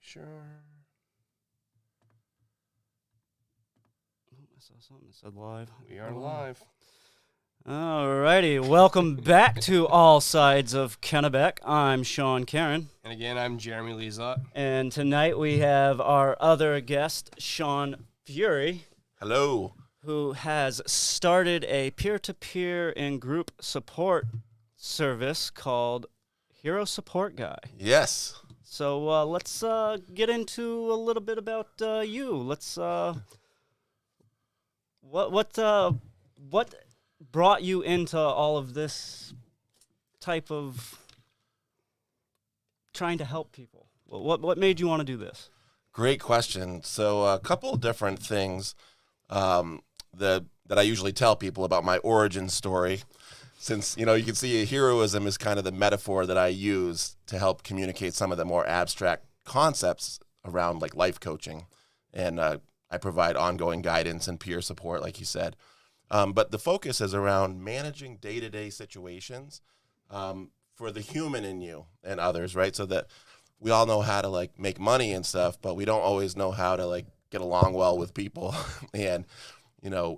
Sure. I saw something that said live. We are live. Alrighty, welcome back to All Sides of Kennebec. I'm Sean Karen. And again, I'm Jeremy Lizotte. And tonight we have our other guest, Sean Fury. Hello. Who has started a peer-to-peer and group support service called Hero Support Guy. Yes. So let's get into a little bit about you. Let's what brought you into all of this type of trying to help people? What made you want to do this? Great question. So a couple of different things that I usually tell people about my origin story. Since, you can see heroism is kind of the metaphor that I use to help communicate some of the more abstract concepts around like life coaching. And I provide ongoing guidance and peer support, like you said. But the focus is around managing day-to-day situations for the human in you and others, right? So that we all know how to like make money and stuff, but we don't always know how to like get along well with people. And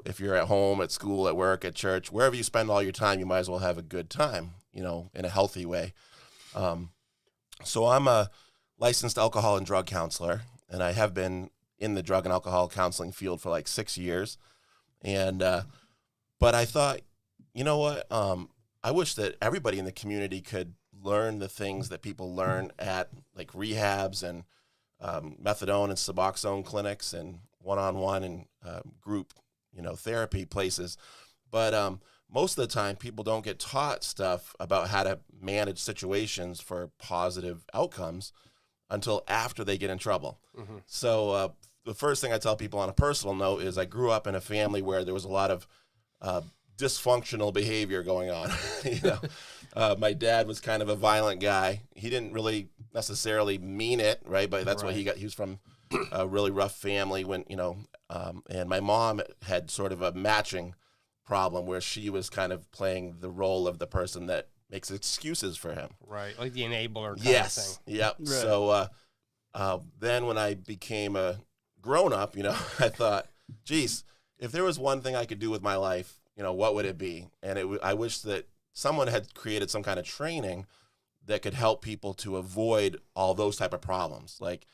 if you're at home, at school, at work, at church, wherever you spend all your time, you might as well have a good time, in a healthy way. So I'm a licensed alcohol and drug counselor, and I have been in the drug and alcohol counseling field for like 6 years. And but I thought, you know what? I wish that everybody in the community could learn the things that people learn at like rehabs and methadone and Suboxone clinics and one-on-one and group therapy places. But most of the time, people don't get taught stuff about how to manage situations for positive outcomes until after they get in trouble. Mm-hmm. So the first thing I tell people on a personal note is I grew up in a family where there was a lot of dysfunctional behavior going on. My dad was kind of a violent guy. He didn't really necessarily mean it, right? But that's what he got. He was from a really rough family when, and my mom had sort of a matching problem where she was kind of playing the role of the person that makes excuses for him. Right, like the enabler kind yes. of thing. Yep. Right. So then when I became a grown-up, I thought, geez, if there was one thing I could do with my life, what would it be? And I wish that someone had created some kind of training that could help people to avoid all those type of problems. Like,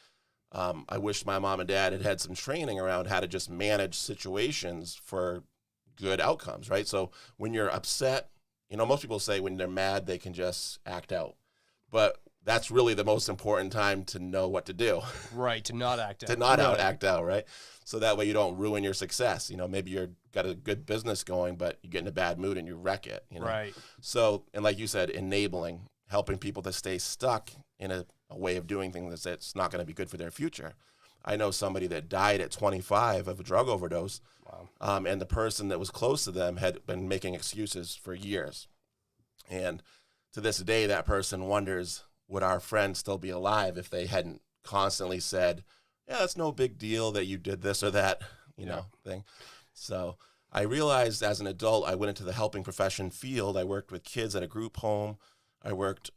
I wish my mom and dad had had some training around how to just manage situations for good outcomes, right? So when you're upset, most people say when they're mad, they can just act out. But that's really the most important time to know what to do. Right, to not act out. To not act out, right? So that way you don't ruin your success. Maybe you've got a good business going, but you get in a bad mood and you wreck it. Right. So, and like you said, enabling, helping people to stay stuck in a way of doing things that's not going to be good for their future. I know somebody that died at 25 of a drug overdose. Wow. And the person that was close to them had been making excuses for years. And to this day, that person wonders, would our friend still be alive if they hadn't constantly said, yeah, that's no big deal that you did this or that, thing. So I realized as an adult, I went into the helping profession field. I worked with kids at a group home. I worked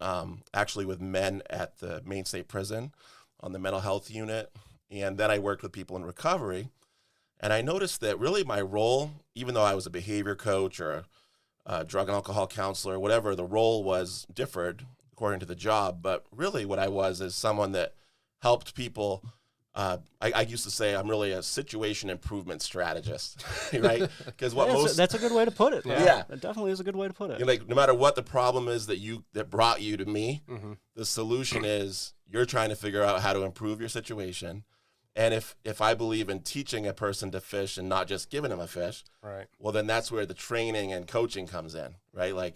actually with men at the Maine State Prison on the mental health unit. And then I worked with people in recovery. And I noticed that really my role, even though I was a behavior coach or a drug and alcohol counselor, whatever the role was, differed according to the job. But really what I was is someone that helped people. I used to say I'm really a situation improvement strategist, right? Because that's a good way to put it. Yeah, that definitely is a good way to put it. Like no matter what the problem is that brought you to me, mm-hmm. the solution is you're trying to figure out how to improve your situation. And if I believe in teaching a person to fish and not just giving them a fish, right? Well, then that's where the training and coaching comes in, right? Like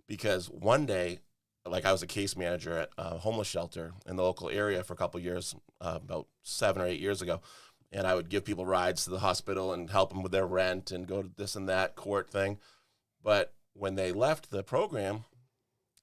because one day. Like I was a case manager at a homeless shelter in the local area for a couple of years, about 7 or 8 years ago. And I would give people rides to the hospital and help them with their rent and go to this and that court thing. But when they left the program,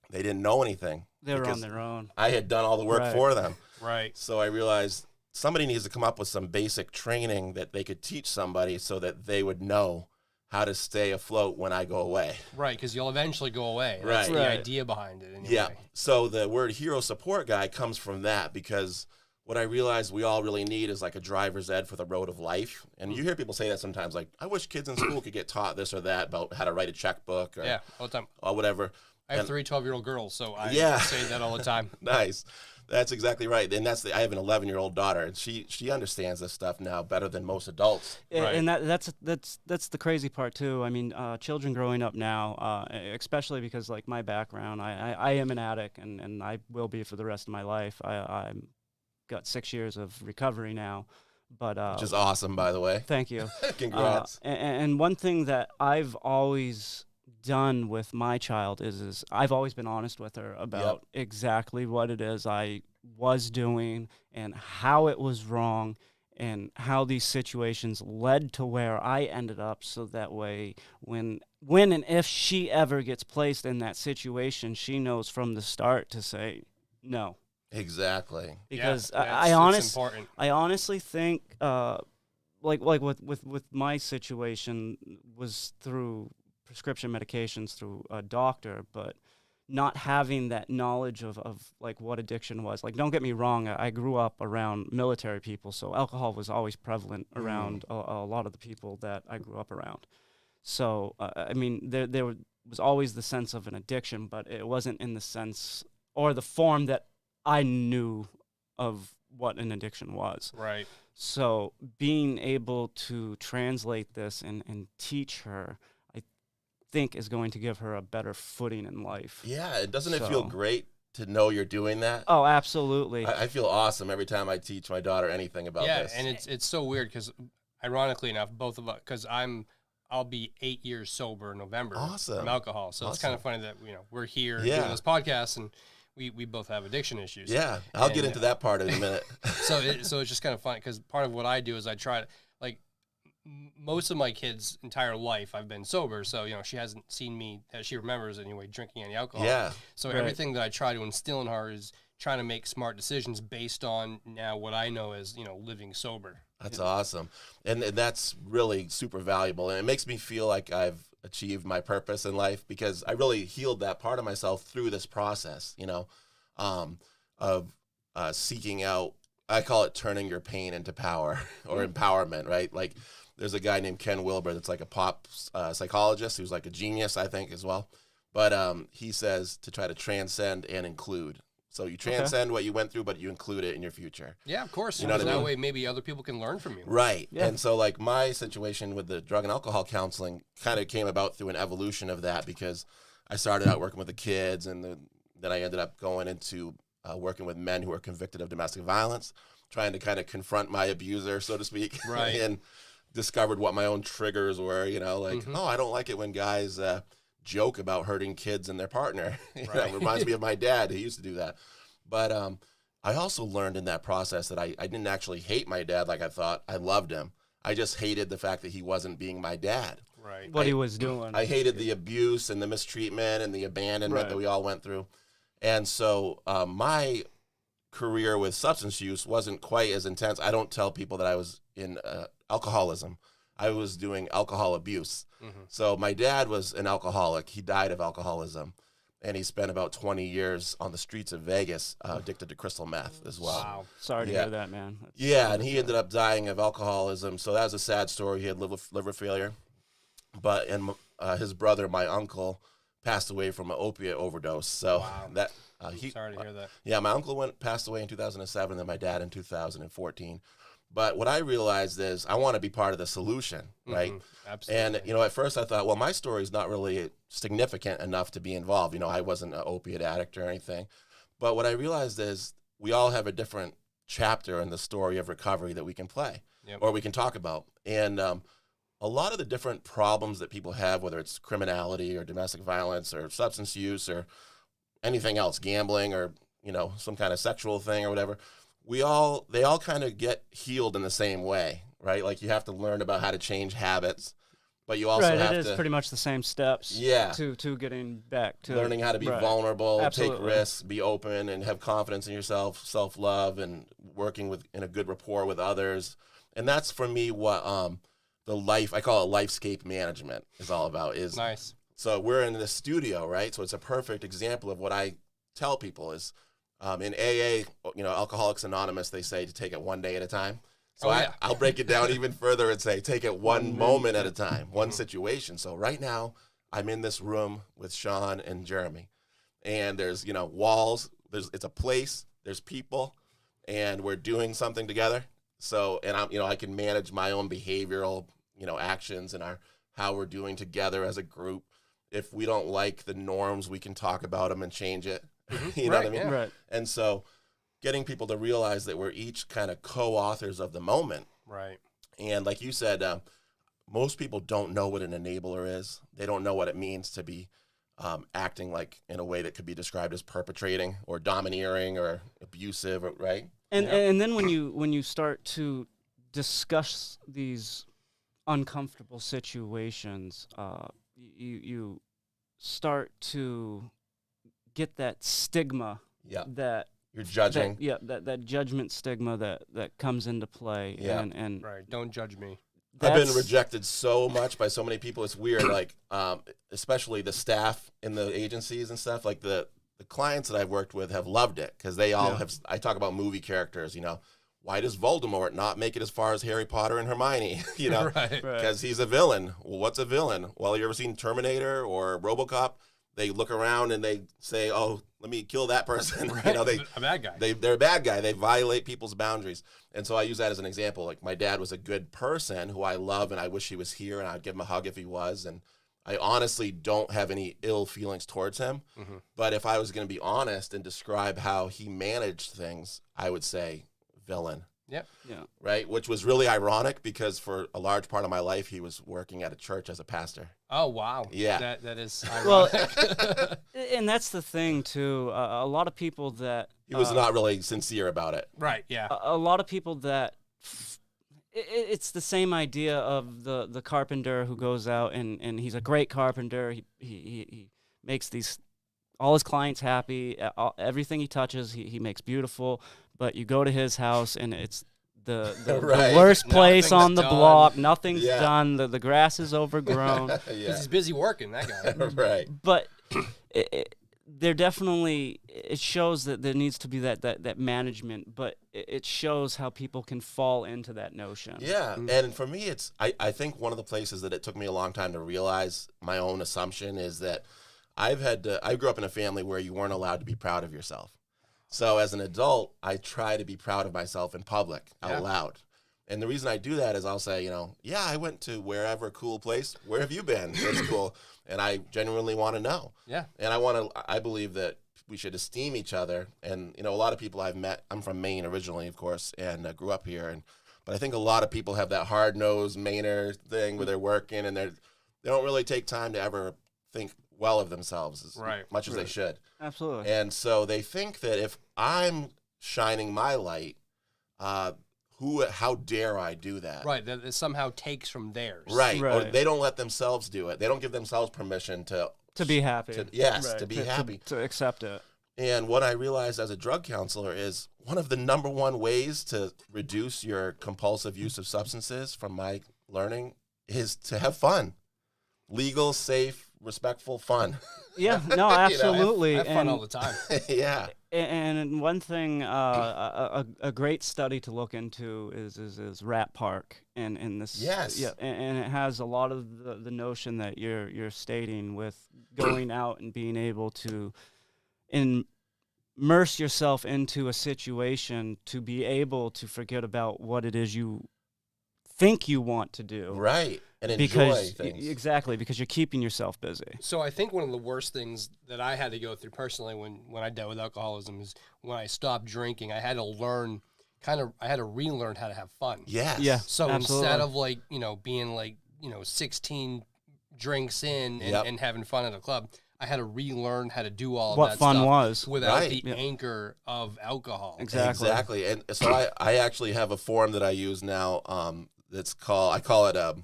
they didn't know anything. They were on their own. I had done all the work for them. Right. So I realized somebody needs to come up with some basic training that they could teach somebody so that they would know how to stay afloat when I go away. Right, because you'll eventually go away. Right. That's the idea behind it anyway. Yeah. So the word hero support guy comes from that because what I realized we all really need is like a driver's ed for the road of life. And you hear people say that sometimes, like, I wish kids in school could get taught this or that about how to write a checkbook or, Yeah, all the time. or whatever. I have And- 3 12-year-old girls, so I Yeah. say that all the time. Nice. That's exactly right. And I have an 11-year-old daughter, and she understands this stuff now better than most adults. Right. And that's the crazy part too. I mean, children growing up now, especially because like my background, I am an addict, and I will be for the rest of my life. I'm got 6 years of recovery now, but Which is awesome, by the way. thank you. Congrats. And one thing that I've always done with my child is I've always been honest with her about exactly what it is I was doing and how it was wrong and how these situations led to where I ended up, so that way when and if she ever gets placed in that situation, she knows from the start to say no. Exactly. Because yeah, it's important. I honestly think like with my situation was through prescription medications through a doctor, but not having that knowledge of like what addiction was. Like, don't get me wrong, I grew up around military people, so alcohol was always prevalent around a lot of the people that I grew up around. So, I mean, there was always the sense of an addiction, but it wasn't in the sense or the form that I knew of what an addiction was. Right. So being able to translate this and teach her, I think is going to give her a better footing in life. Yeah, doesn't it feel So- great to know you're doing that? Oh, absolutely. I feel awesome every time I teach my daughter anything about Yeah, this. and it's so weird because, ironically enough, both of us, because I'll be 8 years sober in November Awesome. from alcohol. So it's kind of Awesome. funny that we're here Yeah. doing this podcast and we both have addiction issues. Yeah, I'll get And, into that part in a minute. So it's just kind of funny because part of what I do is I try to, like, most of my kids' entire life I've been sober. So, she hasn't seen me, as she remembers anyway, drinking any alcohol. Yeah. So Right. everything that I try to instill in her is trying to make smart decisions based on now what I know as, living sober. That's awesome. And that's really super valuable. And it makes me feel like I've achieved my purpose in life because I really healed that part of myself through this process, of seeking out, I call it turning your pain into power or empowerment, right? Like there's a guy named Ken Wilber that's like a pop psychologist who's like a genius, I think, as well. But he says to try to transcend and include. So you transcend what you went through, but you include it in your future. Yeah, of course. You know what I that mean? way maybe other people can learn from you. Right. Yeah. And so like my situation with the drug and alcohol counseling kind of came about through an evolution of that because I started out working with the kids and then I ended up going into working with men who are convicted of domestic violence, trying to kind of confront my abuser, so to speak. Right. And discovered what my own triggers were, oh, I don't like it when guys joke about hurting kids and their partner. Right. It reminds me of my dad who used to do that. But I also learned in that process that I didn't actually hate my dad like I thought. I loved him. I just hated the fact that he wasn't being my dad. Right. What he was doing. I hated the abuse and the mistreatment and the abandonment Right. that we all went through. And so my career with substance use wasn't quite as intense. I don't tell people that I was in alcoholism. I was doing alcohol abuse. Mm-hmm. So my dad was an alcoholic. He died of alcoholism. And he spent about 20 years on the streets of Vegas addicted to crystal meth as well. Wow. Sorry to Yeah. hear that, man. That's- Yeah, and he ended up dying of alcoholism. So that was a sad story. He had liver failure. And his brother, my uncle, passed away from an opiate overdose. So Wow. that Sorry to hear that. yeah, my uncle passed away in 2007, then my dad in 2014. But what I realized is I want to be part of the solution, right? Mhm. Absolutely. And at first I thought, well, my story is not really significant enough to be involved. I wasn't an opiate addict or anything. But what I realized is we all have a different chapter in the story of recovery that we can play Yep. or we can talk about. And a lot of the different problems that people have, whether it's criminality or domestic violence or substance use or anything else, gambling or, some kind of sexual thing or whatever, they all kind of get healed in the same way, right? Like you have to learn about how to change habits, but you also right, have it is to pretty much the same steps. Yeah. To getting back to learning how to be right. vulnerable, Absolutely. take risks, be open, and have confidence in yourself, self-love, and working in a good rapport with others. And that's for me what I call it lifescape management is all about. Is Nice. So we're in the studio, right? So it's a perfect example of what I tell people is In AA, Alcoholics Anonymous, they say to take it one day at a time. So yeah. I'll break it down even further and say take it one moment at a time, one situation. So right now, I'm in this room with Sean and Jeremy, and there's walls. It's a place. There's people, and we're doing something together. So and I can manage my own behavioral actions and how we're doing together as a group. If we don't like the norms, we can talk about them and change it. You know what I mean? Yeah. Right. And so getting people to realize that we're each kind of co-authors of the moment. Right. And like you said, most people don't know what an enabler is. They don't know what it means to be acting like in a way that could be described as perpetrating or domineering or abusive, right? And then when you start to discuss these uncomfortable situations, you start to get that stigma Yeah. that You're judging. that judgment stigma that comes into play. Yeah. And Right. Don't judge me. I've been rejected so much by so many people. It's weird, like especially the staff in the agencies and stuff. Like the clients that I've worked with have loved it because they all have. I talk about movie characters. Why does Voldemort not make it as far as Harry Potter and Hermione? Right. Because he's a villain. Well, what's a villain? Well, you ever seen Terminator or RoboCop? They look around and they say, "Oh, let me kill that person." Right. A bad guy. They're a bad guy. They violate people's boundaries. And so I use that as an example. Like my dad was a good person who I love and I wish he was here and I'd give him a hug if he was. And I honestly don't have any ill feelings towards him. Mm-hmm. But if I was going to be honest and describe how he managed things, I would say villain. Yep. Yeah. Right? Which was really ironic because for a large part of my life, he was working at a church as a pastor. Oh, wow. Yeah. That is Well, ironic. and that's the thing too. A lot of people that He was not really sincere about it. Right. Yeah. a lot of people that it's the same idea of the carpenter who goes out and he's a great carpenter. He makes all his clients happy. Everything he touches, he makes beautiful. But you go to his house and it's the Right. worst place Nothing's on the done. block. Nothing's Yeah. done. The grass is overgrown. Because Yeah. he's busy working, that guy. Right. But there definitely, it shows that there needs to be that management, but it shows how people can fall into that notion. Yeah, and for me, I think one of the places that it took me a long time to realize my own assumption is that I grew up in a family where you weren't allowed to be proud of yourself. So as an adult, I try to be proud of myself in public, out loud. And the reason I do that is I'll say, yeah, I went to wherever cool place. Where have you been? It's cool. And I genuinely want to know. Yeah. And I believe that we should esteem each other. And, a lot of people I've met, I'm from Maine originally, of course, and grew up here. But I think a lot of people have that hard-nosed Mainer thing where they're working and they don't really take time to ever think well of themselves as much as they should. Absolutely. And so they think that if I'm shining my light, how dare I do that? Right. That it somehow takes from theirs. Right. Or Right. they don't let themselves do it. They don't give themselves permission to be happy. to Right. be happy. To accept it. And what I realized as a drug counselor is one of the number one ways to reduce your compulsive use of substances, from my learning, is to have fun. Legal, safe, respectful fun. Yeah, no, absolutely. I have fun all the time. Yeah. And one thing, a great study to look into is Rat Park, and this. Yes. Yeah, and it has a lot of the notion that you're stating with going out and being able to immerse yourself into a situation to be able to forget about what it is you think you want to do. Right. And enjoy Because things. exactly, because you're keeping yourself busy. So I think one of the worst things that I had to go through personally when I dealt with alcoholism is when I stopped drinking, I had to relearn how to have fun. Yes. Yeah. So Absolutely. instead of being 16 drinks in and having fun at a club, I had to relearn how to do all of What that fun stuff was. without Right. the Yeah. anchor of alcohol. Exactly. And so I actually have a form that I use now I call it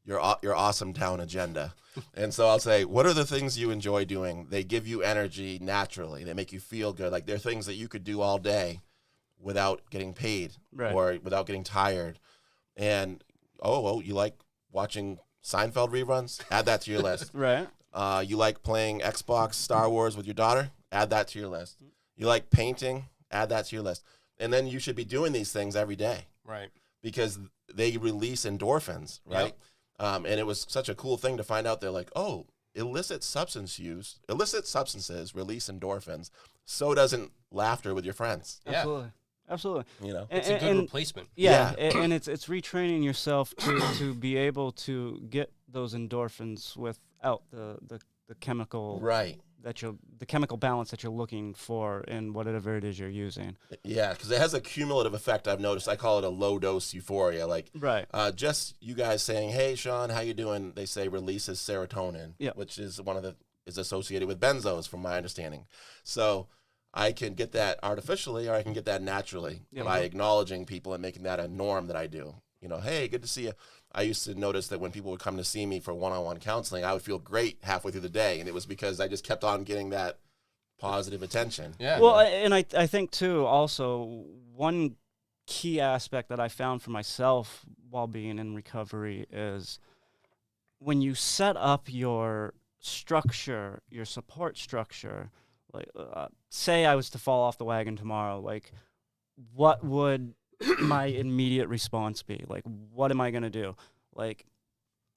your awesome town agenda. And so I'll say, what are the things you enjoy doing? They give you energy naturally. They make you feel good. Like they're things that you could do all day without getting paid or without getting tired. And, you like watching Seinfeld reruns? Add that to your list. Right. You like playing Xbox Star Wars with your daughter? Add that to your list. You like painting? Add that to your list. And then you should be doing these things every day. Right. Because they release endorphins, right? Yep. And it was such a cool thing to find out. They're like, oh, illicit substances release endorphins. So doesn't laughter with your friends. Yeah. Absolutely. You know, It's a good replacement. Yeah, and it's retraining yourself to be able to get those endorphins without the chemical right. the chemical balance that you're looking for in whatever it is you're using. Yeah, because it has a cumulative effect. I've noticed. I call it a low dose euphoria. Like, right. Just you guys saying, "Hey, Sean, how you doing?" They say releases serotonin, which is is associated with benzos, from my understanding. So I can get that artificially, or I can get that naturally by acknowledging people and making that a norm that I do. You know, hey, good to see you. I used to notice that when people would come to see me for one-on-one counseling, I would feel great halfway through the day, and it was because I just kept on getting that positive attention. Yeah. Well, and I think too, also one key aspect that I found for myself while being in recovery is when you set up your structure, your support structure. Like, say I was to fall off the wagon tomorrow, like, what would my immediate response be? Like, what am I going to do? Like,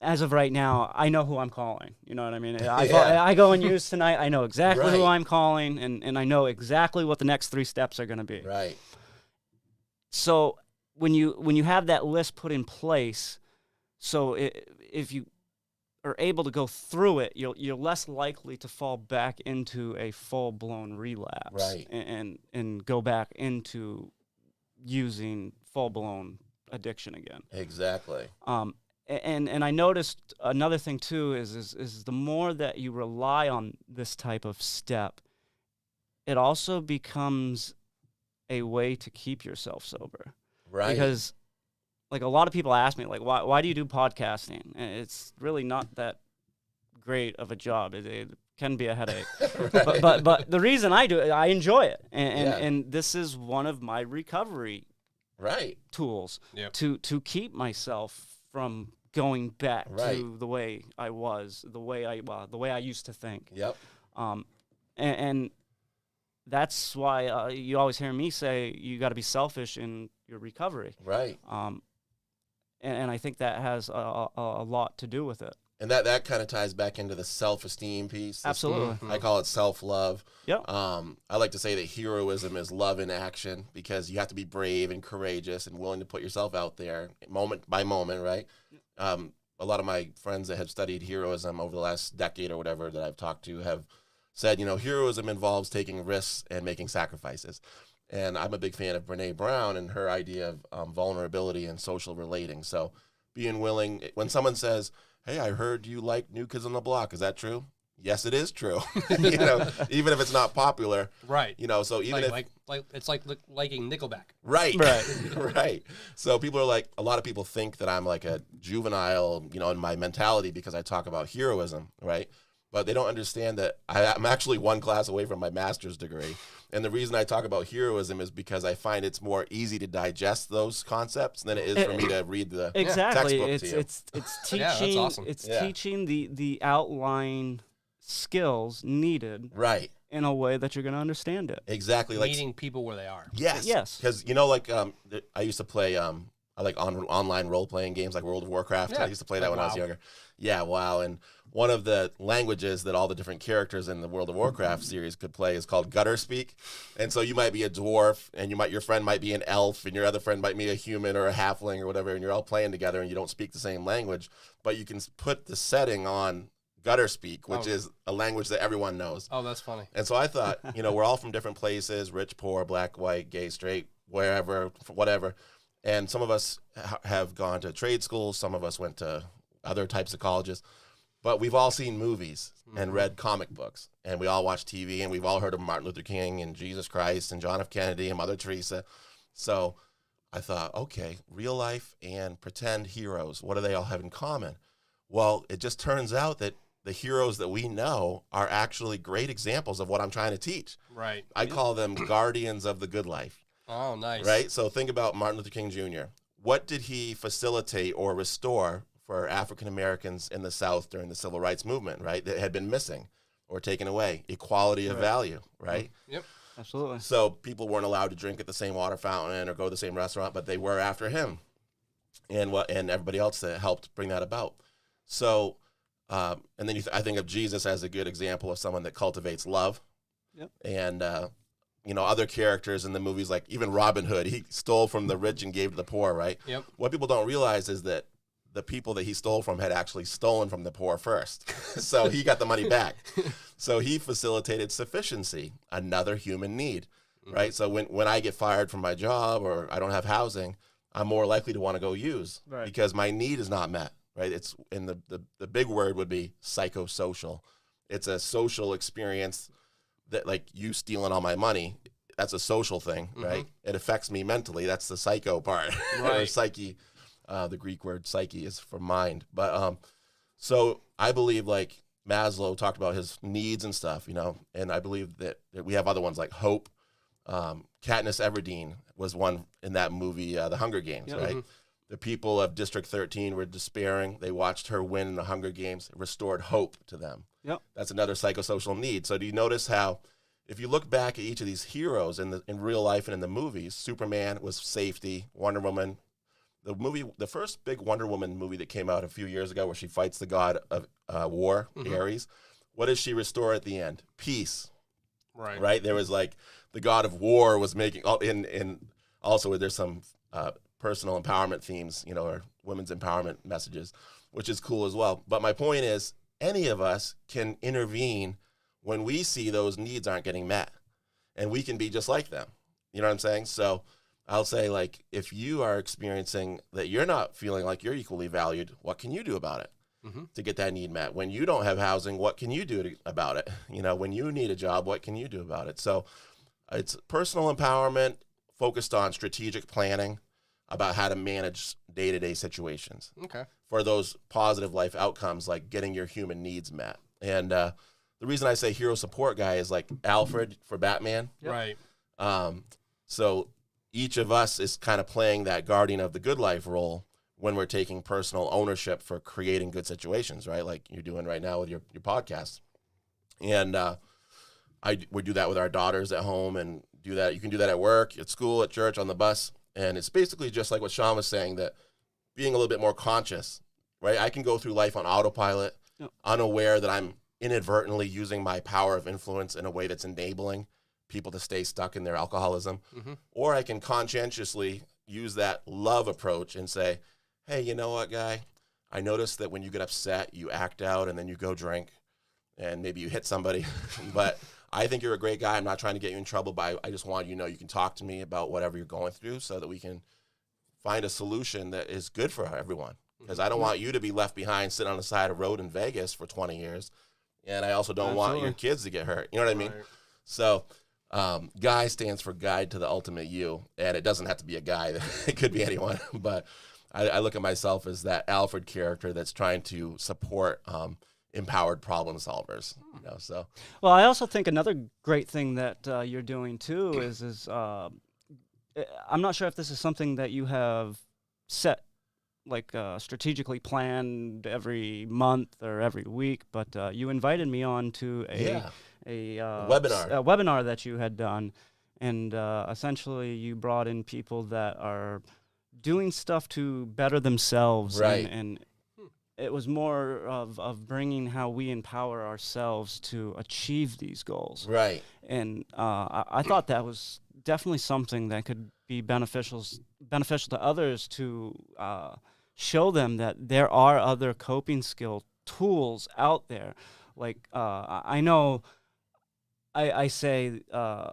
as of right now, I know who I'm calling. You know what I mean? I go and use tonight. I know exactly who I'm calling, and I know exactly what the next 3 steps are going to be. Right. So when you have that list put in place, so if you are able to go through it, you're less likely to fall back into a full-blown relapse, right, and go back into using full-blown addiction again. Exactly. And I noticed another thing too is the more that you rely on this type of step, it also becomes a way to keep yourself sober. Right. Because like a lot of people ask me, like, why do you do podcasting? And it's really not that great of a job. It can be a headache. Right. but the reason I do it, I enjoy it. And this is one of my recovery tools to keep myself from going back to the way I was, the way I used to think. Yep. And that's why you always hear me say you got to be selfish in your recovery. Right. And I think that has a lot to do with it. And that kind of ties back into the self-esteem piece. Absolutely. I call it self-love. Yep. I like to say that heroism is love in action, because you have to be brave and courageous and willing to put yourself out there moment by moment, right? A lot of my friends that have studied heroism over the last decade or whatever that I've talked to have said, heroism involves taking risks and making sacrifices. And I'm a big fan of Brene Brown and her idea of vulnerability and social relating. So being willing, when someone says, hey, I heard you like New Kids on the Block, is that true? Yes, it is true. Even if it's not popular. Right. So even if it's like liking Nickelback. Right. Right. So people are like, a lot of people think that I'm like a juvenile, in my mentality because I talk about heroism, right? But they don't understand that I'm actually one class away from my master's degree. And the reason I talk about heroism is because I find it's more easy to digest those concepts than it is for me to read the textbook to you. It's teaching. Yeah, that's awesome. It's teaching the outline skills needed. Right. In a way that you're going to understand it. Exactly. Meeting people where they are. Yes. Because I used to play I like online role playing games like World of Warcraft. Yeah. I used to play that when I was younger. Yeah, WoW. And one of the languages that all the different characters in the World of Warcraft series could play is called gutter speak. And so you might be a dwarf, and your friend might be an elf, and your other friend might be a human or a halfling or whatever, and you're all playing together and you don't speak the same language, but you can put the setting on gutter speak, which is a language that everyone knows. Oh, that's funny. And so I thought, we're all from different places, rich, poor, black, white, gay, straight, wherever, whatever. And some of us have gone to trade schools. Some of us went to other types of colleges. But we've all seen movies and read comic books. And we all watch TV, and we've all heard of Martin Luther King and Jesus Christ and John F. Kennedy and Mother Teresa. So I thought, okay, real life and pretend heroes, what do they all have in common? Well, it just turns out that the heroes that we know are actually great examples of what I'm trying to teach. Right. I call them guardians of the good life. Oh, nice. Right? So think about Martin Luther King Jr. What did he facilitate or restore for African Americans in the South during the Civil Rights Movement, right? That had been missing or taken away. Equality of value, right? Yep. Absolutely. So people weren't allowed to drink at the same water fountain or go to the same restaurant, but they were after him and everybody else that helped bring that about. So, and then I think of Jesus as a good example of someone that cultivates love. Yep. And, other characters in the movies, like even Robin Hood, he stole from the rich and gave to the poor, right? Yep. What people don't realize is that the people that he stole from had actually stolen from the poor first. So he got the money back. So he facilitated sufficiency, another human need, right? So when I get fired from my job or I don't have housing, I'm more likely to want to go use because my need is not met, right? It's in the big word would be psychosocial. It's a social experience that, like, you stealing all my money, that's a social thing, right? It affects me mentally. That's the psycho part. Or psyche. The Greek word psyche is for mind. But so I believe, like, Maslow talked about his needs and stuff, and I believe that we have other ones like hope. Katniss Everdeen was one in that movie, The Hunger Games, right? The people of District 13 were despairing. They watched her win in the Hunger Games. It restored hope to them. Yep. That's another psychosocial need. So do you notice how, if you look back at each of these heroes in real life and in the movies, Superman was safety, Wonder Woman, the first big Wonder Woman movie that came out a few years ago where she fights the god of war, Ares, what does she restore at the end? Peace. Right? There was like the god of war was making, and also there's some personal empowerment themes, or women's empowerment messages, which is cool as well. But my point is, any of us can intervene when we see those needs aren't getting met, and we can be just like them. You know what I'm saying? So I'll say, like, if you are experiencing that you're not feeling like you're equally valued, what can you do about it to get that need met? When you don't have housing, what can you do about it? When you need a job, what can you do about it? So it's personal empowerment focused on strategic planning about how to manage day-to-day situations for those positive life outcomes, like getting your human needs met. And the reason I say hero support guy is like Alfred for Batman. Right. So each of us is kind of playing that guardian of the good life role when we're taking personal ownership for creating good situations, right? Like you're doing right now with your podcast. And we do that with our daughters at home, and do that. You can do that at work, at school, at church, on the bus. And it's basically just like what Sean was saying, that being a little bit more conscious, right? I can go through life on autopilot, unaware that I'm inadvertently using my power of influence in a way that's enabling people to stay stuck in their alcoholism. Or I can conscientiously use that love approach and say, hey, you know what, guy? I noticed that when you get upset, you act out and then you go drink and maybe you hit somebody. But I think you're a great guy. I'm not trying to get you in trouble, but I just want you to know you can talk to me about whatever you're going through so that we can find a solution that is good for everyone. Because I don't want you to be left behind sitting on the side of the road in Vegas for 20 years. And I also don't want your kids to get hurt. You know what I mean? So GUY stands for Guide to the Ultimate You. And it doesn't have to be a guy. It could be anyone. But I look at myself as that Alfred character that's trying to support empowered problem solvers. So. Well, I also think another great thing that you're doing too is I'm not sure if this is something that you have set, like strategically planned every month or every week, but you invited me on to a webinar that you had done, and essentially you brought in people that are doing stuff to better themselves, right? And it was more of bringing how we empower ourselves to achieve these goals, right? And I thought that was definitely something that could be beneficial to others, to show them that there are other coping skill tools out there. Like I know I say I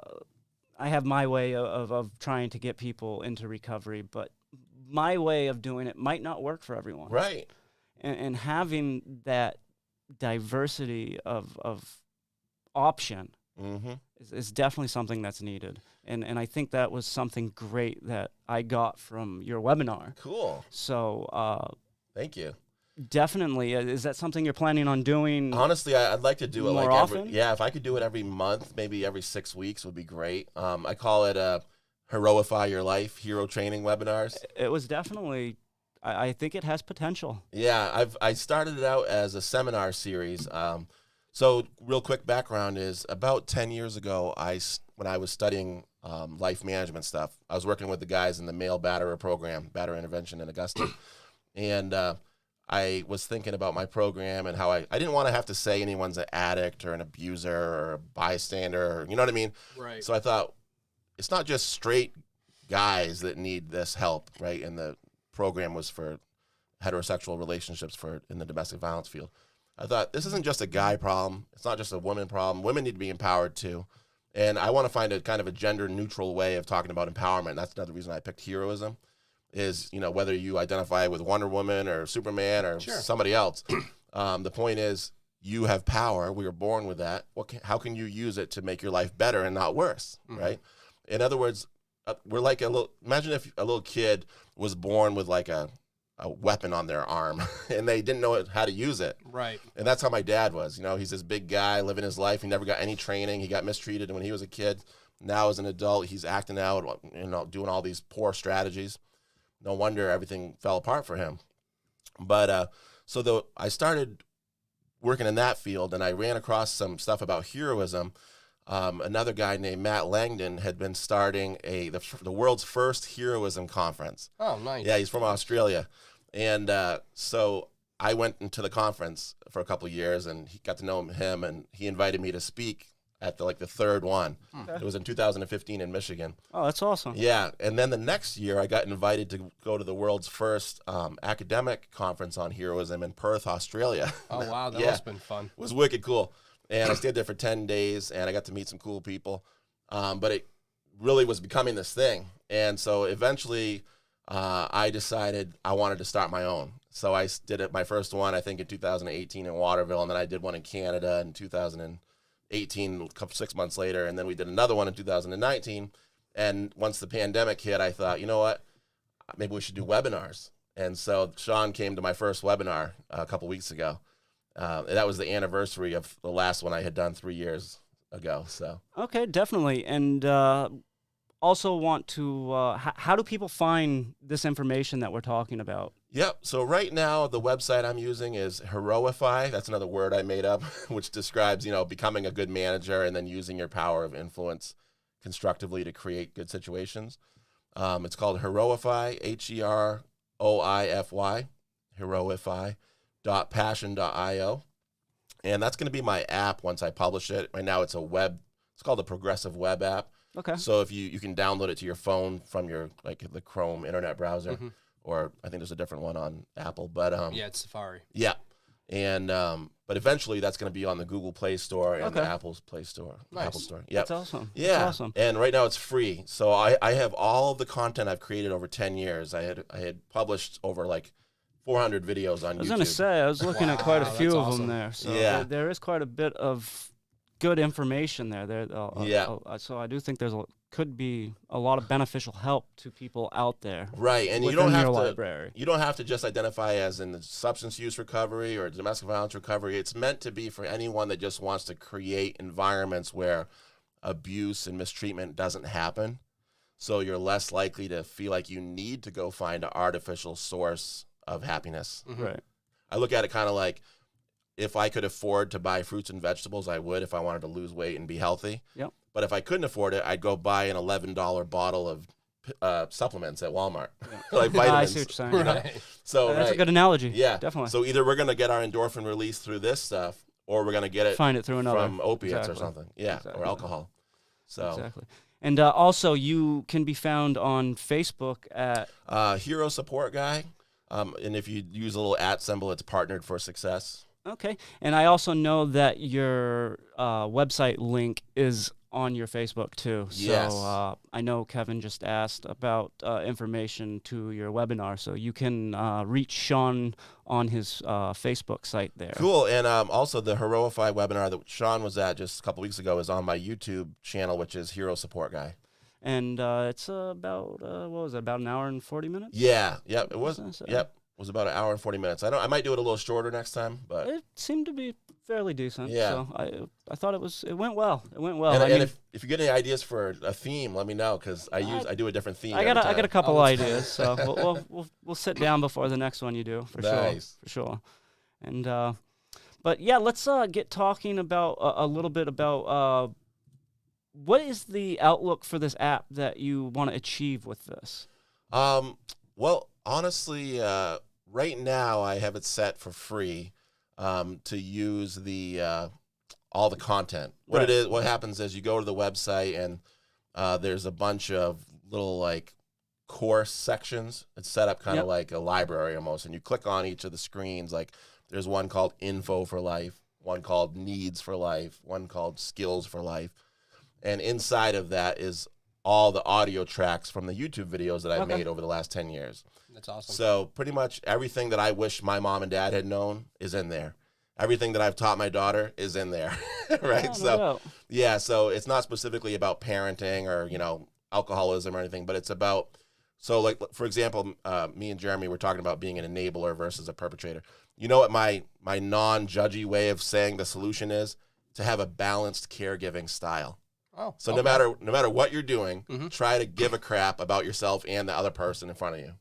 have my way of trying to get people into recovery, but my way of doing it might not work for everyone. Right. And having that diversity of option is definitely something that's needed. And I think that was something great that I got from your webinar. Cool. So thank you. Definitely. Is that something you're planning on doing? Honestly, I'd like to do it more like often? if I could do it every month, maybe every 6 weeks would be great. I call it Heroify Your Life, hero training webinars. It was definitely, I think it has potential. Yeah, I started it out as a seminar series. So, real quick background is about 10 years ago, when I was studying life management stuff, I was working with the guys in the male batterer program, batterer intervention in Augusta. And I was thinking about my program and how I didn't want to have to say anyone's an addict or an abuser or a bystander, or, you know what I mean? Right. So I thought, it's not just straight guys that need this help, right? And the program was for heterosexual relationships in the domestic violence field. I thought, this isn't just a guy problem. It's not just a woman problem. Women need to be empowered too. And I want to find a kind of a gender neutral way of talking about empowerment. That's another reason I picked heroism, is, whether you identify with Wonder Woman or Superman or somebody else. The point is, you have power. We were born with that. How can you use it to make your life better and not worse, right? In other words, we're like imagine if a little kid was born with like a weapon on their arm and they didn't know how to use it. Right. And that's how my dad was. He's this big guy living his life. He never got any training. He got mistreated when he was a kid. Now as an adult, he's acting out, doing all these poor strategies. No wonder everything fell apart for him. But I started working in that field, and I ran across some stuff about heroism. Another guy named Matt Langdon had been starting the world's first heroism conference. Oh, nice. Yeah, he's from Australia. And so I went into the conference for a couple of years, and he got to know him, and he invited me to speak at the third one. Okay. It was in 2015 in Michigan. Oh, that's awesome. Yeah, and then the next year I got invited to go to the world's first academic conference on heroism in Perth, Australia. Oh, wow, that must have been fun. It was wicked cool. And I stayed there for 10 days, and I got to meet some cool people. But it really was becoming this thing. And so eventually I decided I wanted to start my own. So I did my first one, I think, in 2018 in Waterville, and then I did one in Canada in 2018, 6 months later, and then we did another one in 2019. And once the pandemic hit, I thought, you know what, maybe we should do webinars. And so Sean came to my first webinar a couple weeks ago. That was the anniversary of the last one I had done 3 years ago. So okay, definitely. And also want to, how do people find this information that we're talking about? Yep. So right now, the website I'm using is Heroify. That's another word I made up, which describes, becoming a good manager and then using your power of influence constructively to create good situations. It's called Heroify, Heroify, Heroify.passion.io. And that's going to be my app once I publish it. Right now, it's called a progressive web app. Okay. So if you can download it to your phone from your the Chrome internet browser, or I think there's a different one on Apple, but it's Safari. Yeah, and but eventually that's going to be on the Google Play Store and the Apple's Play Store. Nice. Apple Store. Yeah, that's awesome. Yeah, that's awesome. And right now it's free. So I have all of the content I've created over 10 years. I had published over 400 videos on YouTube. I was going to say, I was looking at quite a few of them there. So yeah. there is quite a bit of good information there. So I do think could be a lot of beneficial help to people out there. Right, and you don't have to just identify as in the substance use recovery or domestic violence recovery. It's meant to be for anyone that just wants to create environments where abuse and mistreatment doesn't happen. So you're less likely to feel like you need to go find an artificial source of happiness. Right. I look at it kind of like, if I could afford to buy fruits and vegetables, I would if I wanted to lose weight and be healthy. Yep. But if I couldn't afford it, I'd go buy an $11 bottle of supplements at Walmart, like vitamins. I see what you're saying. Right. So that's a good analogy. Yeah, definitely. So either we're going to get our endorphin release through this stuff, or we're going to get it from opiates or something. Yeah, or alcohol. So exactly. And also, you can be found on Facebook at Hero Support Guy. And if you use a little @ symbol, it's Partnered for Success. Okay. And I also know that your website link is on your Facebook too. Yes. So I know Kevin just asked about information to your webinar, so you can reach Sean on his Facebook site there. Cool. And also the Heroify webinar that Sean was at just a couple weeks ago is on my YouTube channel, which is Hero Support Guy. And it's about, what was it, about an hour and 40 minutes? Yeah. Yep. It was. Yep. It was about an hour and 40 minutes. I might do it a little shorter next time, but it seemed to be fairly decent. Yeah. So I thought it went well. It went well. And if you get any ideas for a theme, let me know, because I do a different theme. I got a couple ideas, so we'll sit down before the next one you do for nice. sure. And But yeah, let's get talking about a little bit about what is the outlook for this app that you want to achieve with this? Well, honestly, right now I have it set for free to use the all the content. What Right. it is, what happens is you go to the website and there's a bunch of little like course sections. It's set up kind of Yep. like a library almost, and you click on each of the screens. Like there's one called Info for Life, one called Needs for Life, one called Skills for Life, and inside of that is all the audio tracks from the YouTube videos that I've Okay. made over the last 10 years. That's awesome. So pretty much everything that I wish my mom and dad had known is in there. Everything that I've taught my daughter is in there, right? Yeah, no So doubt. yeah, so it's not specifically about parenting or, alcoholism or anything, but it's about, so like, for example, me and Jeremy were talking about being an enabler versus a perpetrator. You know what my non-judgy way of saying the solution is? To have a balanced caregiving style. Oh, So okay. no matter what you're doing, Mhm. try to give a crap about yourself and the other person in front of you.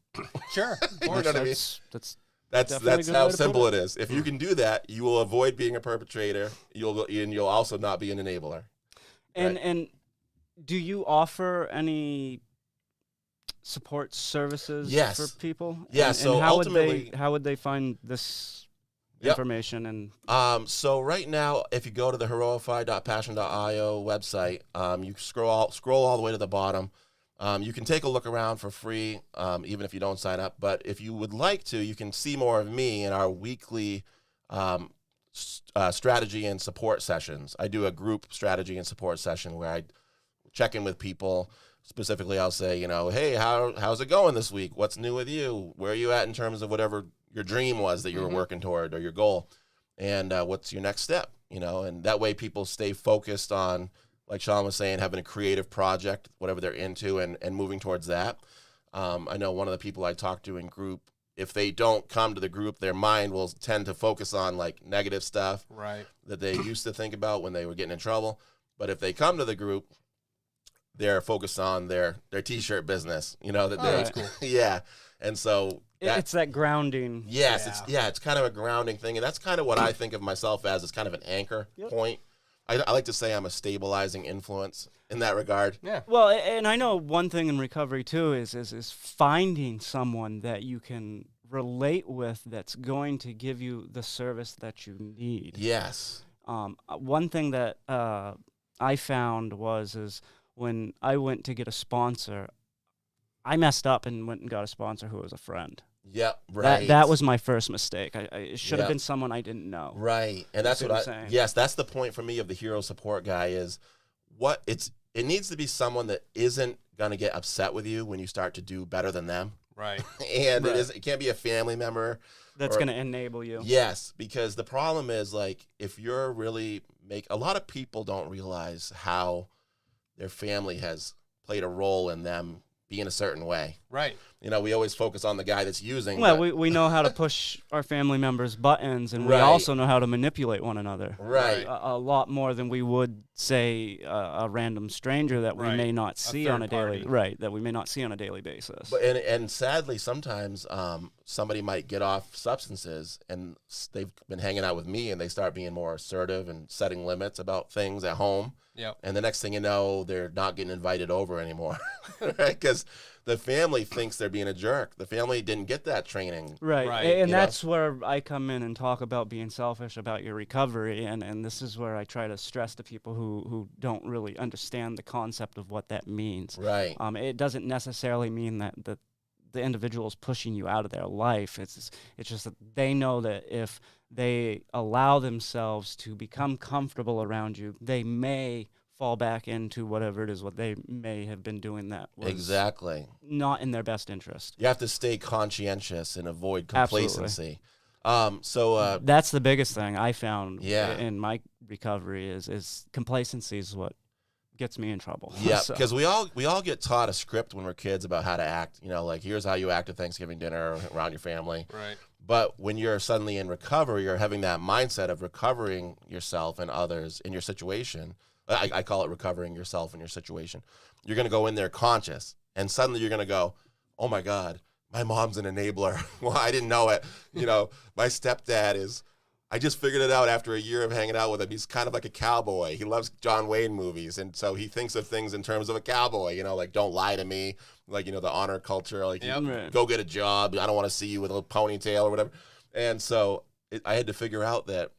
Sure. Of You know course. what I mean? That's That's Definitely a good how way to put simple it. it is. If you can do that, you will avoid being a perpetrator. You'll also not be an enabler. and do you offer any support services Yes. for people? Yeah, And so how ultimately- how would they find this Yep. information? And So right now, if you go to the heroify.passion.io website, you scroll all the way to the bottom. You can take a look around for free, even if you don't sign up. But if you would like to, you can see more of me in our weekly strategy and support sessions. I do a group strategy and support session where I check in with people. Specifically, I'll say, hey, how's it going this week? What's new with you? Where are you at in terms of whatever your dream was that you were working toward, or your goal? And what's your next step? And that way people stay focused on, like Sean was saying, having a creative project, whatever they're into, and moving towards that. I know one of the people I talked to in group, if they don't come to the group, their mind will tend to focus on like negative stuff Right. that they used to think about when they were getting in trouble. But if they come to the group, they're focused on their t-shirt business, that they, that's cool. yeah. And so it's that grounding. yes, it's kind of a grounding thing. And that's kind of what I think of myself as kind of an anchor point. I like to say I'm a stabilizing influence in that regard. Yeah. Well, and I know one thing in recovery too is finding someone that you can relate with that's going to give you the service that you need. Yes. One thing that I found is when I went to get a sponsor, I messed up and went and got a sponsor who was a friend. Yep. Right. That was my first mistake. It should have Yep. been someone I didn't know. Right. And that's See what what I, I'm saying? yes, that's the point for me of the hero support guy is it needs to be someone that isn't going to get upset with you when you start to do better than them. Right. And Right. it can't be a family member. That's Or- going to enable you. Yes, because the problem is like if you're really a lot of people don't realize how their family has played a role in them being a certain way. Right. We always focus on the guy that's using. Well, but- we know how to push our family members' buttons, and we Right. also know how to manipulate one another. right. A lot more than we would say a random stranger that we Right. may not see on a third daily party. that we may not see on a daily basis. But and sadly, sometimes somebody might get off substances and they've been hanging out with me and they start being more assertive and setting limits about things at home. Yep. And the next thing you know, they're not getting invited over anymore, right? Because the family thinks they're being a jerk. The family didn't get that training. Right. Right, And you know? that's where I come in and talk about being selfish about your recovery. And this is where I try to stress to people who don't really understand the concept of what that means. Right. It doesn't necessarily mean that the individual is pushing you out of their life. It's just that they know that if they allow themselves to become comfortable around you, they may fall back into whatever it is what they may have been doing that was Exactly. not in their best interest. You have to stay conscientious and avoid Absolutely. complacency. That's the biggest thing I found Yeah. in my recovery is complacency is what gets me in trouble. Yeah, So- because we all get taught a script when we're kids about how to act. Like here's how you act at Thanksgiving dinner around your family. Right. But when you're suddenly in recovery, you're having that mindset of recovering yourself and others in your situation. I call it recovering yourself in your situation. You're going to go in there conscious, and suddenly you're going to go, oh my God, my mom's an enabler. Well, I didn't know it. My stepdad is I just figured it out after a year of hanging out with him. He's kind of like a cowboy. He loves John Wayne movies. And so he thinks of things in terms of a cowboy, like, don't lie to me. Like, the honor culture, like, go get a job. I don't want to see you with a ponytail or whatever. And so I had to figure out that,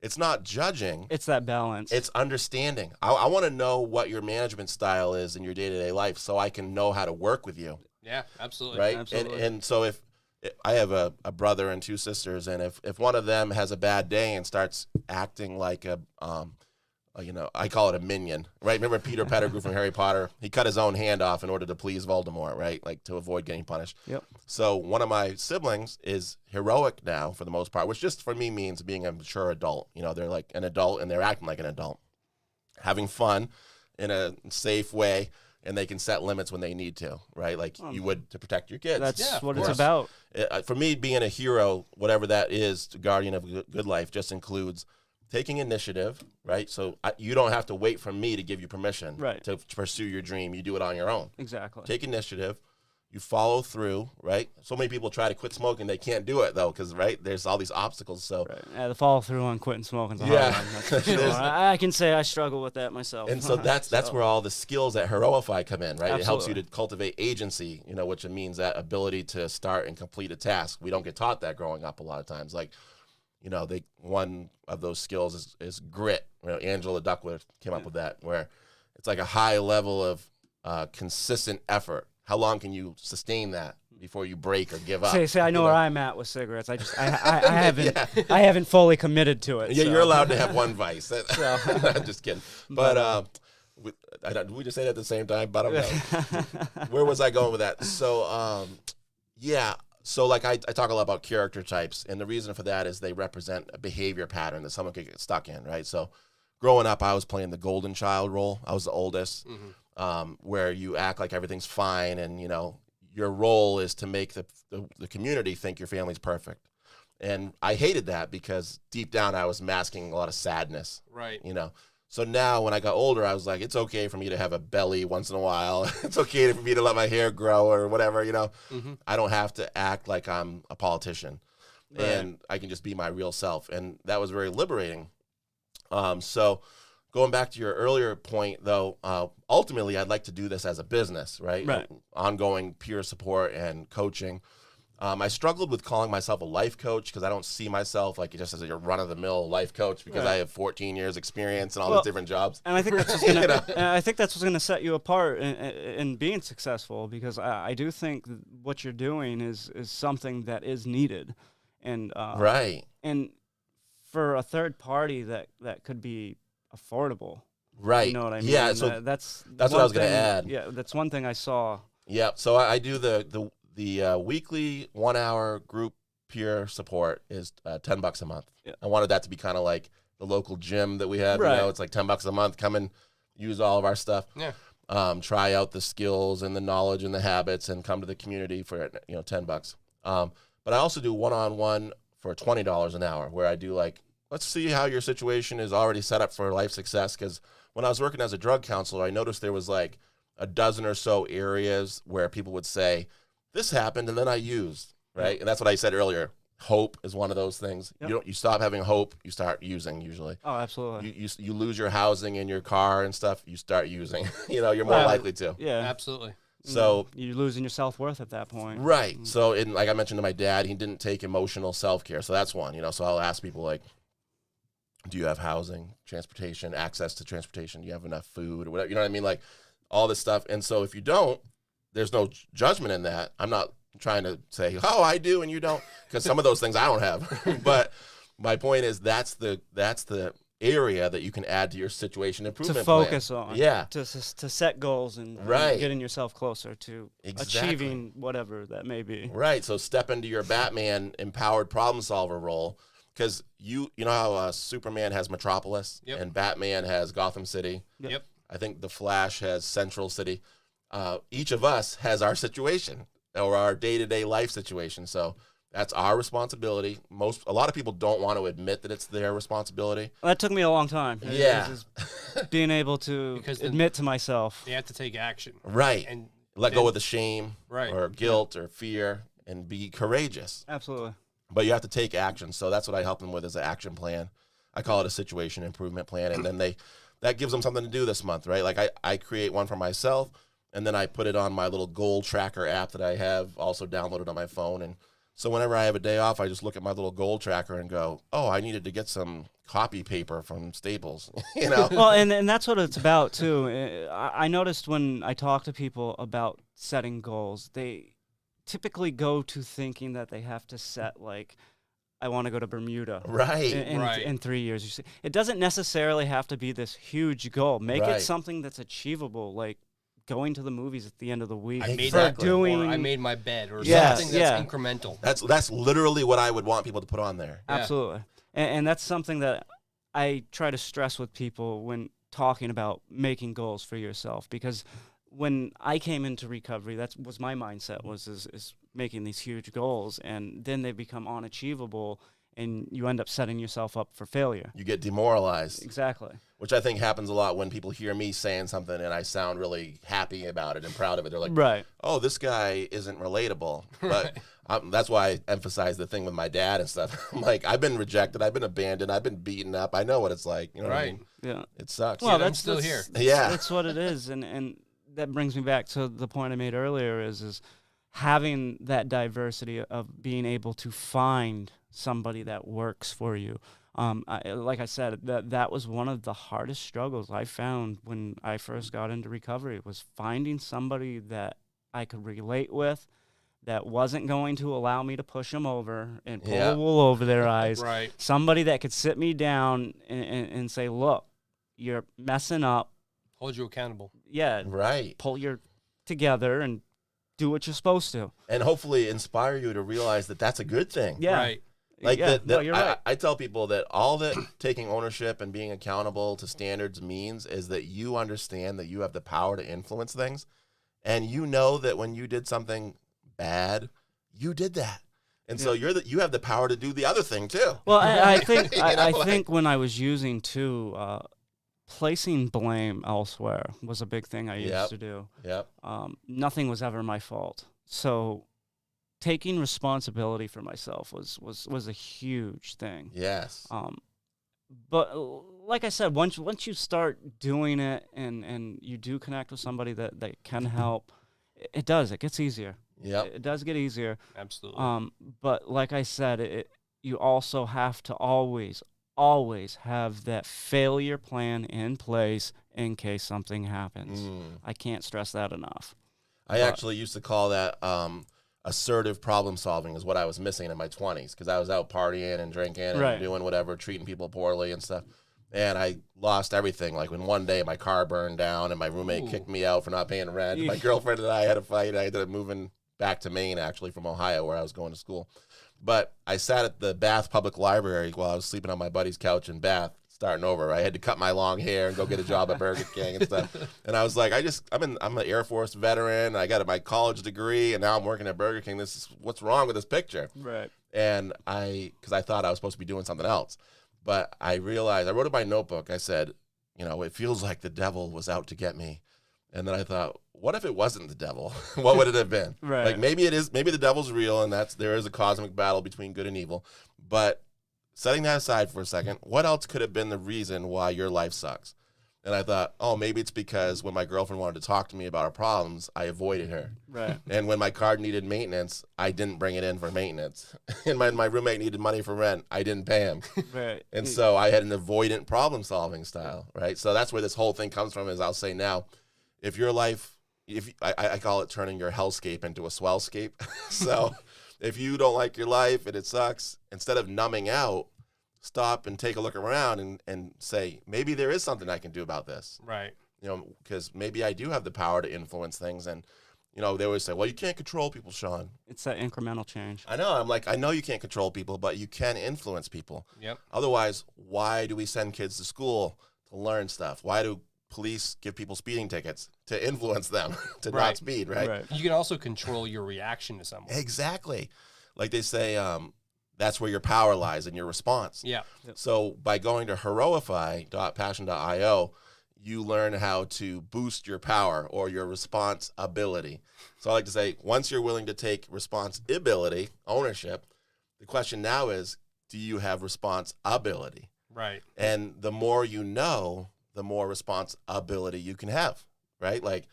it's not judging. It's that balance. It's understanding. I want to know what your management style is in your day-to-day life so I can know how to work with you. Yeah, absolutely. Right? Absolutely. And so if I have a brother and 2 sisters, and if one of them has a bad day and starts acting like I call it a minion, right? Remember Peter Pettigrew from Harry Potter? He cut his own hand off in order to please Voldemort, right? Like to avoid getting punished. Yep. So one of my siblings is heroic now for the most part, which just for me means being a mature adult. They're like an adult and they're acting like an adult, having fun in a safe way, and they can set limits when they need to, right? Like you would to protect your kids. That's what it's about. For me, being a hero, whatever that is, guardian of a good life, just includes taking initiative, right? So you don't have to wait for me to give you permission to pursue your dream. You do it on your own. Exactly. Take initiative. You follow through, right? So many people try to quit smoking. They can't do it, though, because, there's all these obstacles. So the follow through on quitting smoking is a hard one. That's for sure. I can say I struggle with that myself. And so that's where all the skills at Heroify come in, right? Absolutely. It helps you to cultivate agency, which means that ability to start and complete a task. We don't get taught that growing up a lot of times. Like, one of those skills is grit. Angela Duckworth came up with that, where it's like a high level of consistent effort. How long can you sustain that before you break or give up? Say, I know where I'm at with cigarettes. I haven't fully committed to it. Yeah, so. You're allowed to have one vice. I'm just kidding. But we just say that at the same time. But I don't know. Where was I going with that? So So like I talk a lot about character types, and the reason for that is they represent a behavior pattern that someone could get stuck in, right? So growing up, I was playing the golden child role. I was the oldest, where you act like everything's fine, and your role is to make the community think your family's perfect. And I hated that because deep down I was masking a lot of sadness. Right. So now when I got older, I was like, it's okay for me to have a belly once in a while. It's okay for me to let my hair grow or whatever, I don't have to act like I'm a politician. Right. And I can just be my real self. And that was very liberating. So going back to your earlier point, though, ultimately I'd like to do this as a business, right? Ongoing peer support and coaching. I struggled with calling myself a life coach because I don't see myself like just as a run-of-the-mill life coach because I have 14 years experience and all these different jobs. And I think that's what's gonna set you apart in being successful, because I do think what you're doing is something that is needed, and and for a third party that could be affordable. Right. You know what I mean? Yeah. So that's what I was gonna add. Yeah, that's one thing I saw. Yeah. So I do the weekly 1 hour group peer support is $10 a month. Yeah. I wanted that to be kind of like the local gym that we have. Right. It's like $10 a month. Come and use all of our stuff. Yeah. Try out the skills and the knowledge and the habits, and come to the community for $10. But I also do one-on-one for $20 an hour, where I do let's see how your situation is already set up for life success. Because when I was working as a drug counselor, I noticed there was a dozen or so areas where people would say, this happened and then I used, right? And that's what I said earlier. Hope is one of those things. Yep. You stop having hope, you start using usually. Oh, absolutely. You lose your housing and your car and stuff, you start using. You're more likely to. Yeah, absolutely. So you're losing your self-worth at that point. Right. So like I mentioned to my dad, he didn't take emotional self-care. So that's one, So I'll ask people do you have housing, transportation, access to transportation? Do you have enough food or whatever? You know what I mean? All this stuff. And so if you don't, there's no judgment in that. I'm not trying to say, oh, I do and you don't, because some of those things I don't have. But my point is that's the area that you can add to your situation improvement to focus on. Yeah. To set goals and getting yourself closer to achieving whatever that may be. Right. So step into your Batman empowered problem solver role, because you know how Superman has Metropolis and Batman has Gotham City. Yep. I think the Flash has Central City. Each of us has our situation or our day-to-day life situation. So that's our responsibility. A lot of people don't want to admit that it's their responsibility. Well, that took me a long time. Yeah. Being able to admit to myself. They have to take action. Right. And let go of the shame or guilt or fear and be courageous. Absolutely. but you have to take action. So that's what I help them with, is an action plan. I call it a situation improvement plan. And then that gives them something to do this month, right? Like I create one for myself, and then I put it on my little goal tracker app that I have also downloaded on my phone. And so whenever I have a day off, I just look at my little goal tracker and go, oh, I needed to get some copy paper from Staples, you know? Well, and that's what it's about, too. I noticed when I talk to people about setting goals, they typically go to thinking that they have to set, like, I want to go to Bermuda. Right. In 3 years. You see, it doesn't necessarily have to be this huge goal. Make Right. it something that's achievable, like going to the movies at the end of the week. I made Exactly. that, doing, or I made my bed, or Yeah, something that's yeah. incremental. That's literally what I would want people to put on there. Yeah. Absolutely. And that's something that I try to stress with people when talking about making goals for yourself, because when I came into recovery, that was my mindset, is making these huge goals, and then they become unachievable, and you end up setting yourself up for failure. You get demoralized, Exactly. which I think happens a lot when people hear me saying something and I sound really happy about it and proud of it. They're like, Right. oh, this guy isn't relatable. But that's why I emphasize the thing with my dad and stuff. I'm like, I've been rejected. I've been abandoned. I've been beaten up. I know what it's like. You know what I Right. mean? Yeah. It sucks. Well, I'm still here. Yeah. That's what it is, and that brings me back to the point I made earlier, is having that diversity of being able to find somebody that works for you. Like I said, that was one of the hardest struggles I found when I first got into recovery, was finding somebody that I could relate with, that wasn't going to allow me to push them over and pull Yeah. the wool over their eyes. Right. Somebody that could sit me down and say, look, you're messing up. Hold you accountable. Yeah, Right. pull your together and do what you're supposed to. And hopefully inspire you to realize that that's a good thing. Yeah. Right. Like yeah, that, no, you're right. I tell people that all that taking ownership and being accountable to standards means is that you understand that you have the power to influence things, and you know that when you did something bad, you did that, and so you have the power to do the other thing too. Well, I think You know, I like- think when I was using too, placing blame elsewhere was a big thing I used Yep. to do. Yep. Nothing was ever my fault. So taking responsibility for myself was a huge thing. Yes. But like I said, once you start doing it and you do connect with somebody that can help, it gets easier. Yep. It does get easier. Absolutely. But like I said, you also have to always have that failure plan in place in case something happens. I can't stress that enough. I actually used to call that assertive problem solving is what I was missing in my 20s, because I was out partying and drinking and Right. doing whatever, treating people poorly and stuff. And I lost everything. Like when one day my car burned down and my roommate Ooh. kicked me out for not paying rent. My girlfriend and I had a fight. I ended up moving back to Maine, actually, from Ohio, where I was going to school. But I sat at the Bath Public Library while I was sleeping on my buddy's couch in Bath, starting over. I had to cut my long hair and go get a job at Burger King and stuff. And I was like, I'm an Air Force veteran. I got my college degree, and now I'm working at Burger King. What's wrong with this picture? Right. And because I thought I was supposed to be doing something else. But I realized, I wrote in my notebook, I said, it feels like the devil was out to get me. And then I thought, what if it wasn't the devil? What would it have been? Right. Like maybe it is, maybe the devil's real and there is a cosmic battle between good and evil. But setting that aside for a second, what else could have been the reason why your life sucks? And I thought, oh, maybe it's because when my girlfriend wanted to talk to me about her problems, I avoided her. Right. And when my car needed maintenance, I didn't bring it in for maintenance. And my roommate needed money for rent, I didn't pay him. Right. And so I had an avoidant problem-solving style, right? So that's where this whole thing comes from, is I'll say now, if your life, I call it turning your hellscape into a swellscape. So if you don't like your life and it sucks, instead of numbing out, stop and take a look around and say, maybe there is something I can do about this. Right. Because maybe I do have the power to influence things. And, they always say, well, you can't control people, Sean. It's that incremental change. I know. I'm like, I know you can't control people, but you can influence people. Yep. Otherwise, why do we send kids to school to learn stuff? Why do police give people speeding tickets? To influence them to not Right. speed, right? You can also control your reaction to someone. Exactly. Like they say, that's where your power lies in your response. Yeah. So by going to heroify.passion.io, you learn how to boost your power or your response ability. So I like to say, once you're willing to take responsibility, ownership, The question now is, do you have responsibility? Right. And the more you know, the more responsibility you can have, right? Like,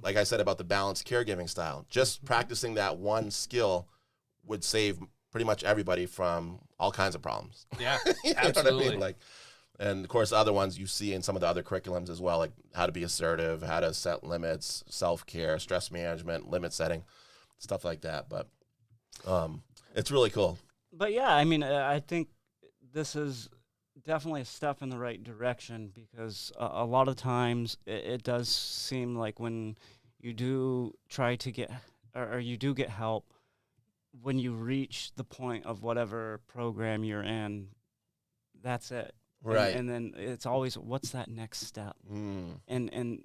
like I said about the balanced caregiving style, just practicing that one skill would save pretty much everybody from all kinds of problems. Yeah, You know what I absolutely. mean? Like, and of course, other ones you see in some of the other curriculums as well, like how to be assertive, how to set limits, self-care, stress management, limit setting, stuff like that. But it's really cool. But yeah, I mean, I think this is definitely a step in the right direction, because a lot of times it does seem like when you do try to get, or you do get help, when you reach the point of whatever program you're in, that's it. Right. And then it's always, what's that next step? Mm. And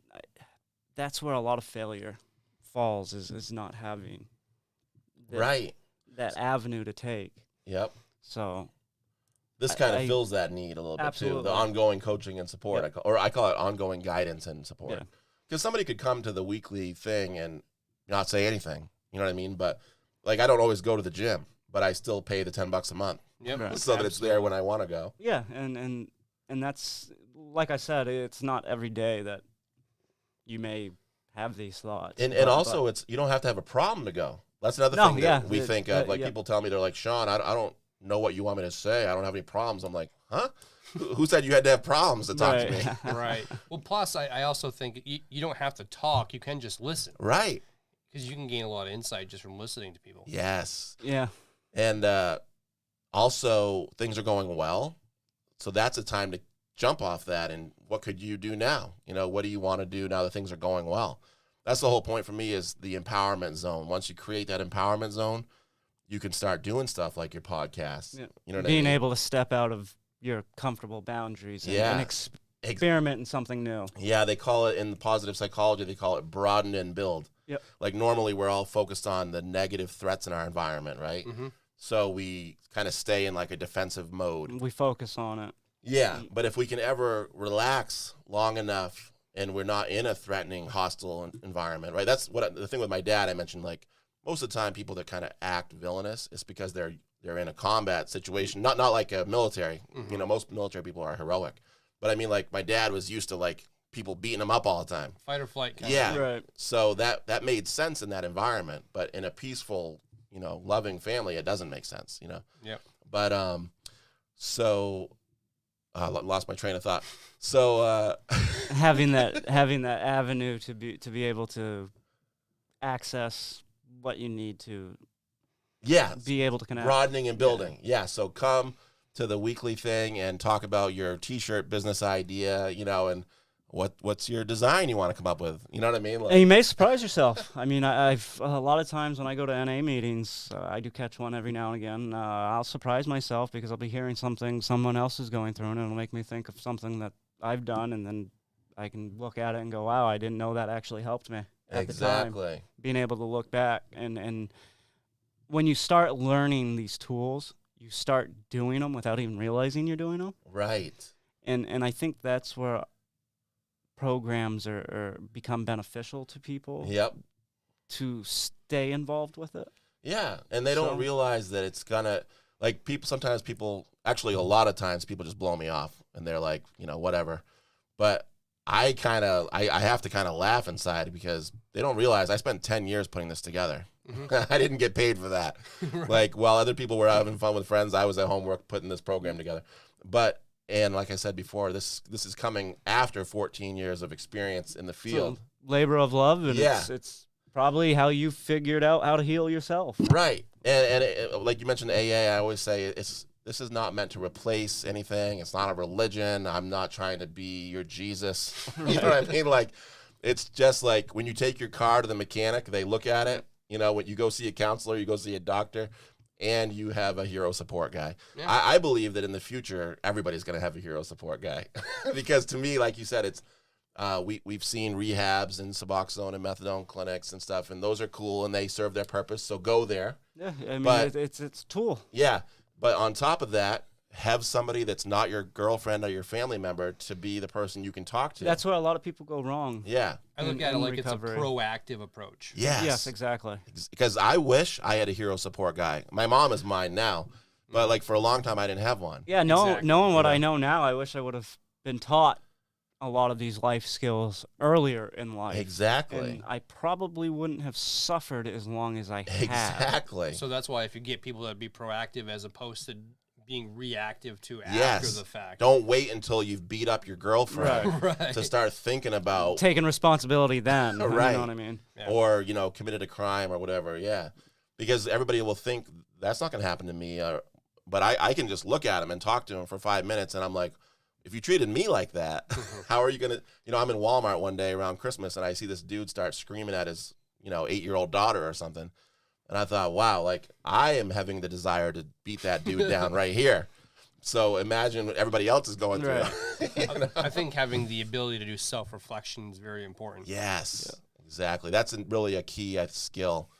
that's where a lot of failure falls, is not having that avenue to take. Yep. So this kind of fills that need a little bit too. The ongoing coaching and support, Yep. I call it ongoing guidance and support. Yeah. Because somebody could come to the weekly thing and not say anything. You know what I mean? But like, I don't always go to the gym, but I still pay the $10 a month. Yep. Right. So that it's there when I want to go. Yeah, and that's, like I said, it's not every day that you may have these thoughts. And also, it's, you don't have to have a problem to go. That's another thing that we think of. Like, people tell me, they're like, Sean, I don't know what you want me to say. I don't have any problems. I'm like, huh? Who said you had to have problems to talk to me? Right. Well, plus, I also think you don't have to talk. You can just listen. Right. Because you can gain a lot of insight just from listening to people. Yes. Yeah. And also, things are going well. So that's a time to jump off that. And what could you do now? You know, what do you want to do now that things are going well? That's the whole point for me, is the empowerment zone. Once you create that empowerment zone, you can start doing stuff like your podcast. Yeah. You know what Being I mean? able to step out of your comfortable boundaries and experiment in something new. Yeah, they call it, in the positive psychology, they call it broaden and build. Yep. Like, normally we're all focused on the negative threats in our environment, right? Mm-hmm. So we kind of stay in like a defensive mode. We focus on it. Yeah, but if we can ever relax long enough and we're not in a threatening, hostile environment, right? That's what the thing with my dad, I mentioned, like, most of the time people that kind of act villainous, it's because they're in a combat situation, not like a military. Mm-hmm. You know, most military people are heroic. But I mean, like, my dad was used to, like, people beating him up all the time. Fight or flight kind Yeah. of thing. Right. So that made sense in that environment, but in a peaceful, you know, loving family, it doesn't make sense, you know? Yep. But, lost my train of thought. So, having that avenue to be able to access what you need to yeah, be able to connect. broadening and building. Yeah. So come to the weekly thing and talk about your t-shirt business idea, you know, and what's your design you want to come up with. You know what I mean? Like, And you may surprise yourself. I mean, I've a lot of times when I go to NA meetings, I do catch one every now and again. I'll surprise myself because I'll be hearing something someone else is going through, and it'll make me think of something that I've done, and then I can look at it and go, wow, I didn't know that actually helped me at the time. exactly. Being able to look back, and when you start learning these tools, you start doing them without even realizing you're doing them. Right. And I think that's where programs are become beneficial to people. Yep. To stay involved with it. Yeah. And they don't So- realize that it's gonna, like, actually a lot of times people just blow me off and they're like, you know, whatever. But I have to kind of laugh inside because they don't realize I spent 10 years putting this together. Mm-hmm. I didn't get paid for that. Right. Like, while other people were having fun with friends, I was at homework putting this program together. And like I said before, this is coming after 14 years of experience in the field. So, labor of love, and Yeah. it's probably how you figured out how to heal yourself. Right. And like you mentioned AA, I always say this is not meant to replace anything. It's not a religion. I'm not trying to be your Jesus. You know what I mean? Like, it's just like when you take your car to the mechanic, they look at it. You know, when you go see a counselor, you go see a doctor, and you have a hero support guy. Yeah. I believe that in the future, everybody's going to have a hero support guy. Because to me, like you said, it's we've seen rehabs and Suboxone and methadone clinics and stuff, and those are cool, and they serve their purpose, so go there. Yeah, I mean, But- it's a tool. Yeah, but on top of that, have somebody that's not your girlfriend or your family member to be the person you can talk to. That's where a lot of people go wrong. Yeah. I look at it in like recovery. it's a proactive approach. Yes, exactly. Because I wish I had a hero support guy. My mom is mine now, but like for a long time I didn't have one. Yeah, Exactly. knowing what Yeah. I know now, I wish I would have been taught a lot of these life skills earlier in life. Exactly. And I probably wouldn't have suffered as long as I have. Exactly. So that's why if you get people that be proactive as opposed to being reactive to Yes. after the fact. Don't wait until you've beat up your girlfriend Right. to start thinking about Taking responsibility then. Right. You know what I mean? Yeah. or, committed a crime or whatever. Yeah. Because everybody will think that's not going to happen to me. But I can just look at him and talk to him for 5 minutes. And I'm like, if you treated me like that, how are you going to, I'm in Walmart one day around Christmas and I see this dude start screaming at his, 8-year-old daughter or something. And I thought, wow, like I am having the desire to beat that dude down right here. So imagine what everybody else is going through. Right. I think having the ability to do self-reflection is very important. Yes, exactly. That's really a key skill.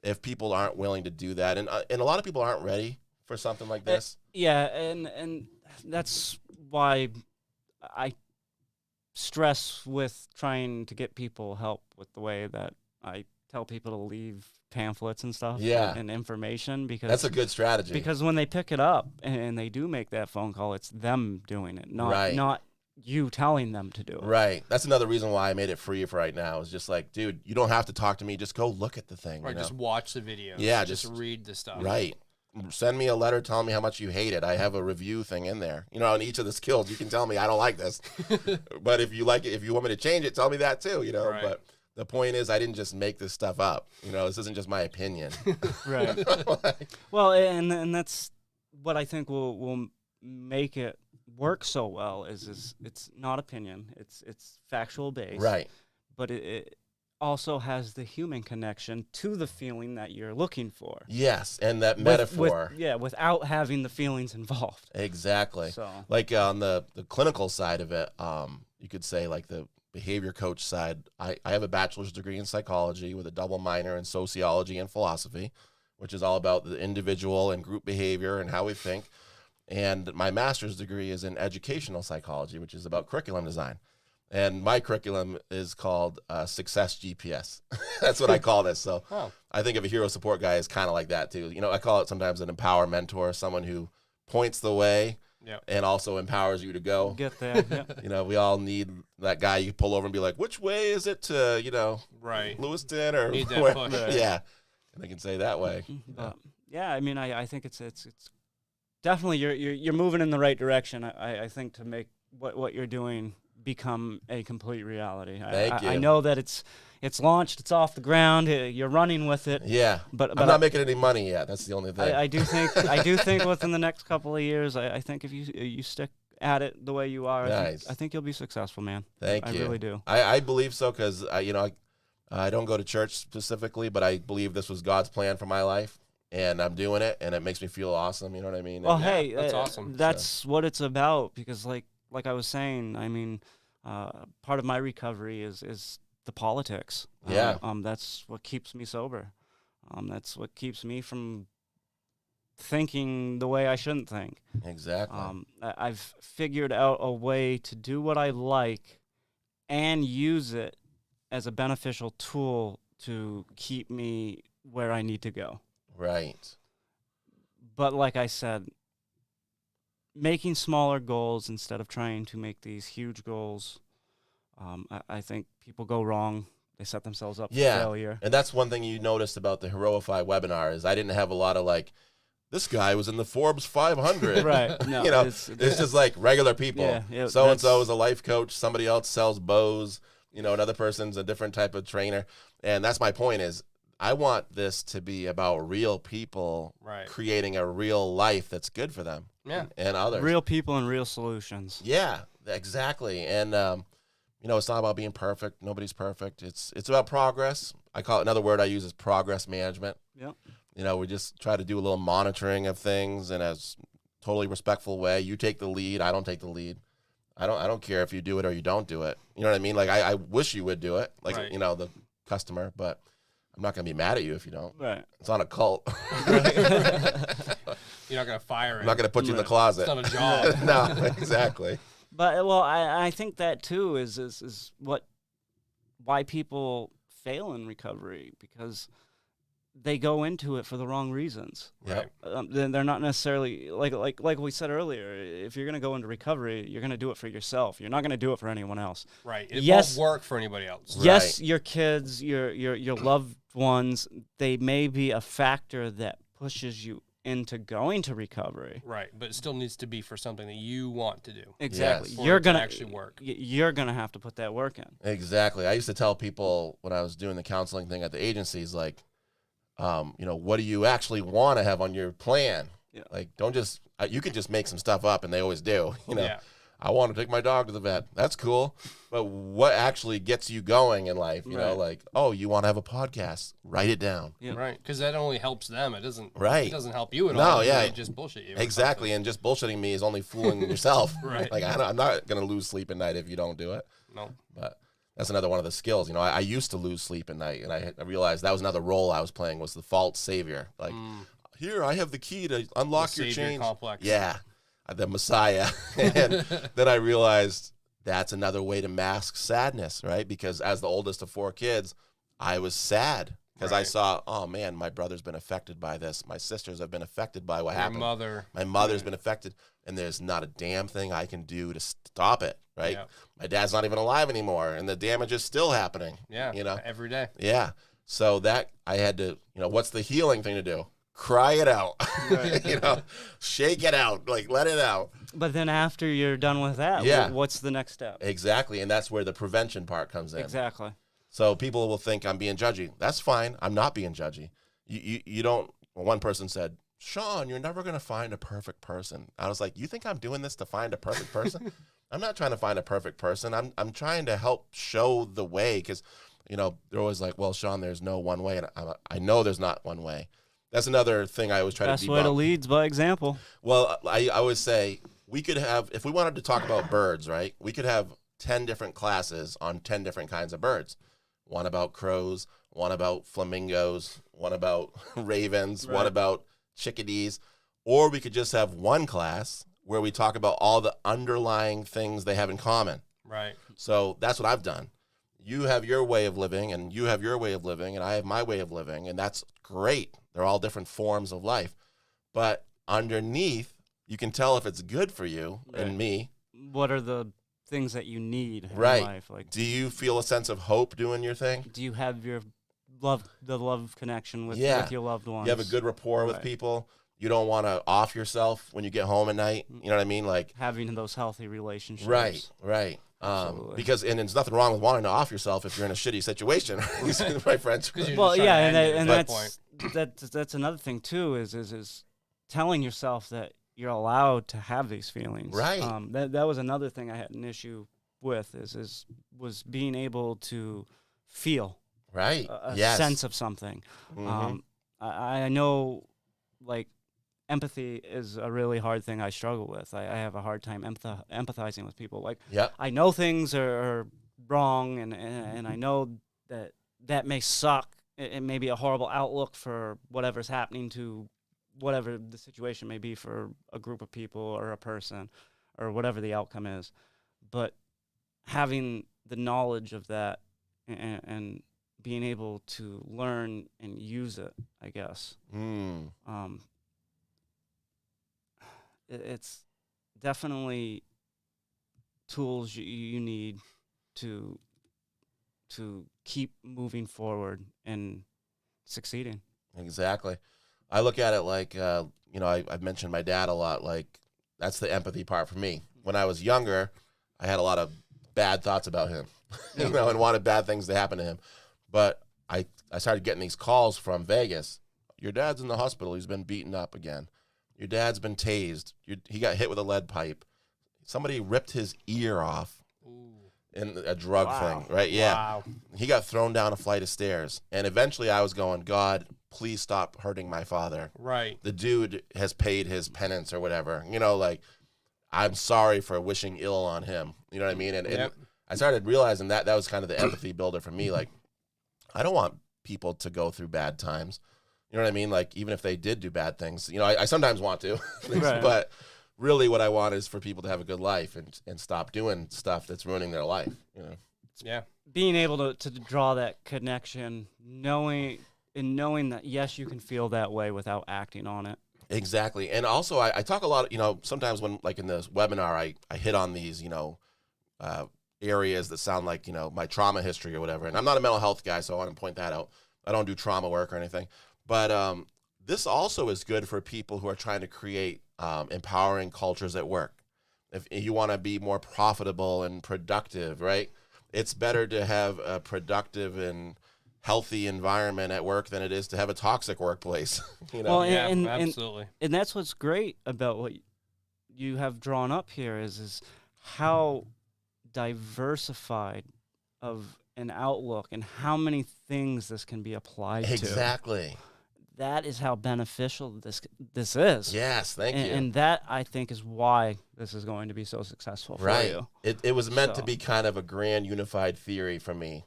If people aren't willing to do that, and a lot of people aren't ready for something like this. Yeah, and that's why I stress with trying to get people help with the way that I tell people to leave pamphlets and stuff and information, because That's a good strategy. because when they pick it up and they do make that phone call, it's them doing it, not you telling them to do it. Right. That's another reason why I made it free for right now. Is just like, dude, you don't have to talk to me. Just go look at the thing. Right, just watch the video. Yeah, just just- read the stuff. Right. Send me a letter telling me how much you hate it. I have a review thing in there. On each of the skills, you can tell me I don't like this. But if you like it, if you want me to change it, tell me that too, Right. But the point is, I didn't just make this stuff up. This isn't just my opinion. Right. Well, and that's what I think will make it work so well is it's not opinion. It's factual based. Right. But it also has the human connection to the feeling that you're looking for. Yes. And that metaphor. Without having the feelings involved. Exactly. So Like on the clinical side of it, you could say like the behavior coach side, I have a bachelor's degree in psychology with a double minor in sociology and philosophy, which is all about the individual and group behavior and how we think. And my master's degree is in educational psychology, which is about curriculum design. And my curriculum is called Success GPS. That's what I call this. So I think of a hero support guy as kind of like that too. I call it sometimes an empower mentor, someone who points the way and also empowers you to go. get there. Yeah. We all need that guy you pull over and be like, which way is it to, Right. Lewiston or Need that where? push. Yeah. And they can say that way. But yeah, I mean, I think it's definitely you're moving in the right direction. I think to make what you're doing become a complete reality. Thank you. I know that it's launched, it's off the ground, you're running with it. Yeah. But I'm not making any money yet. That's the only thing. I do think within the next couple of years, I think if you stick at it the way you are, Nice. I think you'll be successful, man. Thank I you. really do. I believe so because, I don't go to church specifically, but I believe this was God's plan for my life. And I'm doing it, and it makes me feel awesome. You know what I mean? Well, And- hey, that's awesome. That's what it's about, because like I was saying, I mean, part of my recovery is the politics. Yeah. That's what keeps me sober. That's what keeps me from thinking the way I shouldn't think. Exactly. I've figured out a way to do what I like and use it as a beneficial tool to keep me where I need to go. Right. But like I said, making smaller goals instead of trying to make these huge goals, I think people go wrong. They set themselves up for failure. And that's one thing you noticed about the Heroify webinar is I didn't have a lot of like, this guy was in the Forbes 500. Right. No, it's just like regular people. Yeah, So-and-so is a life coach. Somebody else sells bows. Another person's a different type of trainer. And that's my point is I want this to be about real people creating a real life that's good for them and others. Real people and real solutions. Yeah, exactly. And, it's not about being perfect. Nobody's perfect. It's about progress. I call it, another word I use is progress management. Yep. We just try to do a little monitoring of things in a totally respectful way. You take the lead. I don't take the lead. I don't care if you do it or you don't do it. You know what I mean? Like I wish you would do it, like the customer, but I'm not gonna be mad at you if you don't. Right. It's not a cult. You're not gonna fire him. I'm not going to put you in the It's closet. not a job. No, exactly. But well, I think that too is why people fail in recovery, because they go into it for the wrong reasons. Yep. Then they're not necessarily like we said earlier. If you're going to go into recovery, you're going to do it for yourself. You're not going to do it for anyone else. Right. It Yes. won't work for anybody else. Yes, your kids, your loved ones, they may be a factor that pushes you into going to recovery. Right. But it still needs to be for something that you want to do. Exactly. Yes. For You're it to gonna actually work. You're gonna have to put that work in. Exactly. I used to tell people when I was doing the counseling thing at the agencies, like, what do you actually want to have on your plan? Yeah. Like, don't just, you could just make some stuff up, and they always do. Yeah. I want to take my dog to the vet. That's cool. But what actually gets you going in life? You know, Right. like, oh, you want to have a podcast? Write it down. Yeah. Right. Because that only helps them. It doesn't. Right. It doesn't help you at No, all. yeah. It just bullshit you. or Exactly. something. And just bullshitting me is only fooling yourself. Right. Like, I'm not going to lose sleep at night if you don't do it. No. But that's another one of the skills. I used to lose sleep at night, and I realized that was another role I was playing, was the false savior. Like, here, I have the key to unlock The your savior chains. complex. Yeah, the Messiah. And then I realized that's another way to mask sadness, right? Because as the oldest of 4 kids, I was sad because I Right. saw, oh man, my brother's been affected by this. My sisters have been affected by what Your happened. mother. My mother's been affected, and there's not a damn thing I can do to stop it, right? Yeah. My dad's not even alive anymore, and the damage is still happening. Yeah. Every day. Yeah. So that I had to, what's the healing thing to do? Cry it out. Shake it out. Like, let it out. But then after you're done with that, Yeah. what's the next step? Exactly. And that's where the prevention part comes in. Exactly. So people will think I'm being judgy. That's fine. I'm not being judgy. You don't, one person said, Sean, you're never going to find a perfect person. I was like, you think I'm doing this to find a perfect person? I'm not trying to find a perfect person. I'm trying to help show the way, because, they're always like, well, Sean, there's no one way. And I know there's not one way. That's another thing I always try Best to debunk. way to lead by example. Well, I always say we could have, if we wanted to talk about birds, right, we could have 10 different classes on 10 different kinds of birds. One about crows, one about flamingos, one about ravens, one Right. about chickadees. Or we could just have one class where we talk about all the underlying things they have in common. Right. So that's what I've done. You have your way of living, and you have your way of living, and I have my way of living, and that's great. They're all different forms of life. But underneath, you can tell if it's good for you Right. and me. What are the things that you need in Right. life? Like, Do you feel a sense of hope doing your thing? do you have the love connection with Yeah. your loved ones? You have a good rapport with Right. people. You don't want to off yourself when you get home at night. You know what I mean? Like, having those healthy relationships. right. Absolutely. Because there's nothing wrong with wanting to off yourself if you're in a shitty situation, my friends. 'Cause you're Well, just trying yeah, to and end it at that's another thing too. Is telling yourself that you're allowed to have these feelings. Right. That was another thing I had an issue with. Was being able to feel Right. a Yes. sense of something. Mhm. I know, like, empathy is a really hard thing I struggle with. I have a hard time empathizing with people. Like, Yep. I know things are wrong, and I know that may suck. It may be a horrible outlook for whatever's happening to whatever the situation may be for a group of people or a person or whatever the outcome is. But having the knowledge of that and being able to learn and use it, I guess. Mm. It's definitely tools you need to keep moving forward and succeeding. Exactly. I look at it like, I've mentioned my dad a lot. Like, that's the empathy part for me. When I was younger, I had a lot of bad thoughts about him, and wanted bad things to happen to him. But I started getting these calls from Vegas. Your dad's in the hospital. He's been beaten up again. Your dad's been tased. He got hit with a lead pipe. Somebody ripped his ear off in a drug thing, right? Yeah. Wow. He got thrown down a flight of stairs. And eventually I was going, God, please stop hurting my father. Right. The dude has paid his penance or whatever. Like, I'm sorry for wishing ill on him. You know what I mean? And Yep. I started realizing that was kind of the empathy builder for me. Like, I don't want people to go through bad times. You know what I mean? Like, even if they did do bad things, you know, I sometimes want to, Right. but really what I want is for people to have a good life and stop doing stuff that's ruining their life, you know? Yeah. Being able to draw that connection, knowing that, yes, you can feel that way without acting on it. Exactly. And also I talk a lot, you know, sometimes when like in this webinar, I hit on these, you know, areas that sound like, you know, my trauma history or whatever. And I'm not a mental health guy, so I want to point that out. I don't do trauma work or anything. But this also is good for people who are trying to create empowering cultures at work. If you want to be more profitable and productive, right? It's better to have a productive and healthy environment at work than it is to have a toxic workplace. You know? Well, Yeah, and absolutely. And that's what's great about what you have drawn up here is how diversified of an outlook and how many things this can be applied to. Exactly. That is how beneficial this is. Yes, thank you. And that, I think, is why this is going to be so successful for Right. you. It was meant to So- be kind of a grand unified theory for me,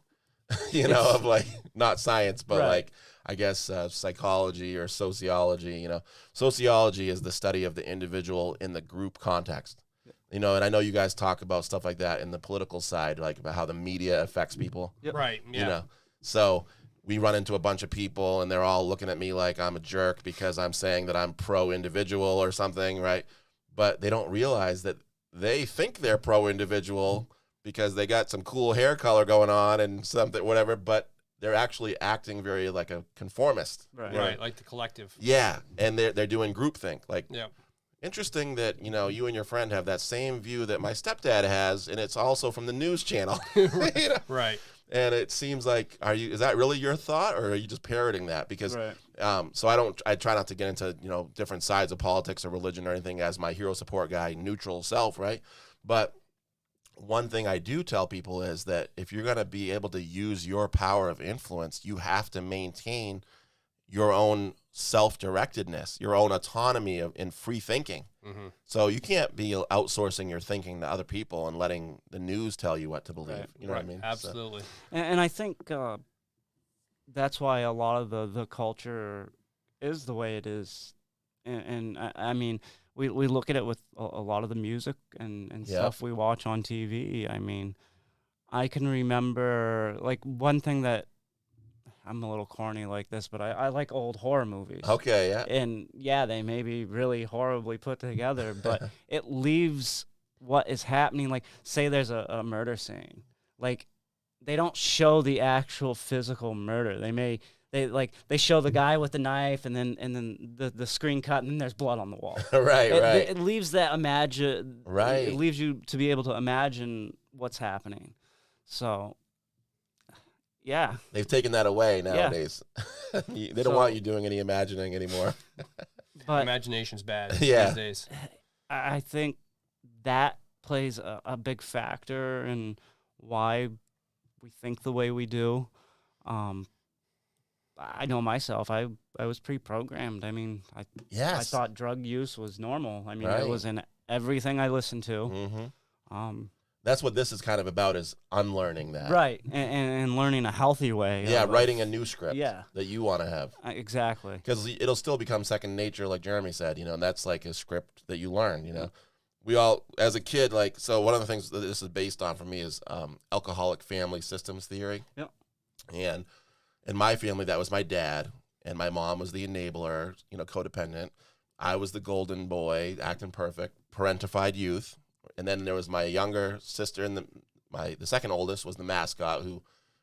you know, of like, not science, but Right. like, I guess psychology or sociology, you know. Sociology is the study of the individual in the group context. You know, and I know you guys talk about stuff like that in the political side, like about how the media affects people. Yep. Right. Yeah. You know, so we run into a bunch of people and they're all looking at me like I'm a jerk because I'm saying that I'm pro-individual or something, right? But they don't realize that they think they're pro-individual because they got some cool hair color going on and something, whatever, but they're actually acting very like a conformist. Right. Right. Like the collective. Yeah, and they're doing groupthink. Like, Yeah. interesting that, you know, you and your friend have that same view that my stepdad has, and it's also from the news channel. You know? Right. And it seems like, is that really your thought, or are you just parroting that? Because, Right. so I try not to get into, you know, different sides of politics or religion or anything as my hero support guy, neutral self, right? But one thing I do tell people is that if you're going to be able to use your power of influence, you have to maintain your own self-directedness, your own autonomy in free thinking. Mm-hmm. So you can't be outsourcing your thinking to other people and letting the news tell you what to believe. Right. You know what I mean? So- Absolutely. And I think that's why a lot of the culture is the way it is. And I mean, we look at it with a lot of the music and Yep. stuff we watch on TV. I mean, I can remember, like, one thing that, I'm a little corny like this, but I like old horror movies. Okay, yeah. And yeah, they may be really horribly put together, but it leaves what is happening. Like, say there's a murder scene. Like, they don't show the actual physical murder. They show the guy with the knife, and then the screen cut, and then there's blood on the wall. Right, right. It leaves that Right. It leaves you to be able to imagine what's happening. So, yeah. They've taken that away nowadays. They don't So- want you doing any imagining anymore. But Imagination's bad Yeah. these days. I think that plays a big factor in why we think the way we do. I know myself. I was pre-programmed. I mean, I Yes. thought drug use was normal. I mean, Right. it was in everything I listened to. Mm-hmm. That's what this is kind of about, is unlearning that. Right, and learning a healthy way. Yeah, of- writing a new script Yeah. that you want to have. Exactly. Because it'll still become second nature, like Jeremy said, you know, and that's like a script that you learn, you know. We all, as a kid, like, so one of the things that this is based on for me is alcoholic family systems theory. Yep. And in my family, that was my dad, and my mom was the enabler, you know, codependent. I was the golden boy, acting perfect, parentified youth. And then there was my younger sister, and the second oldest was the mascot, who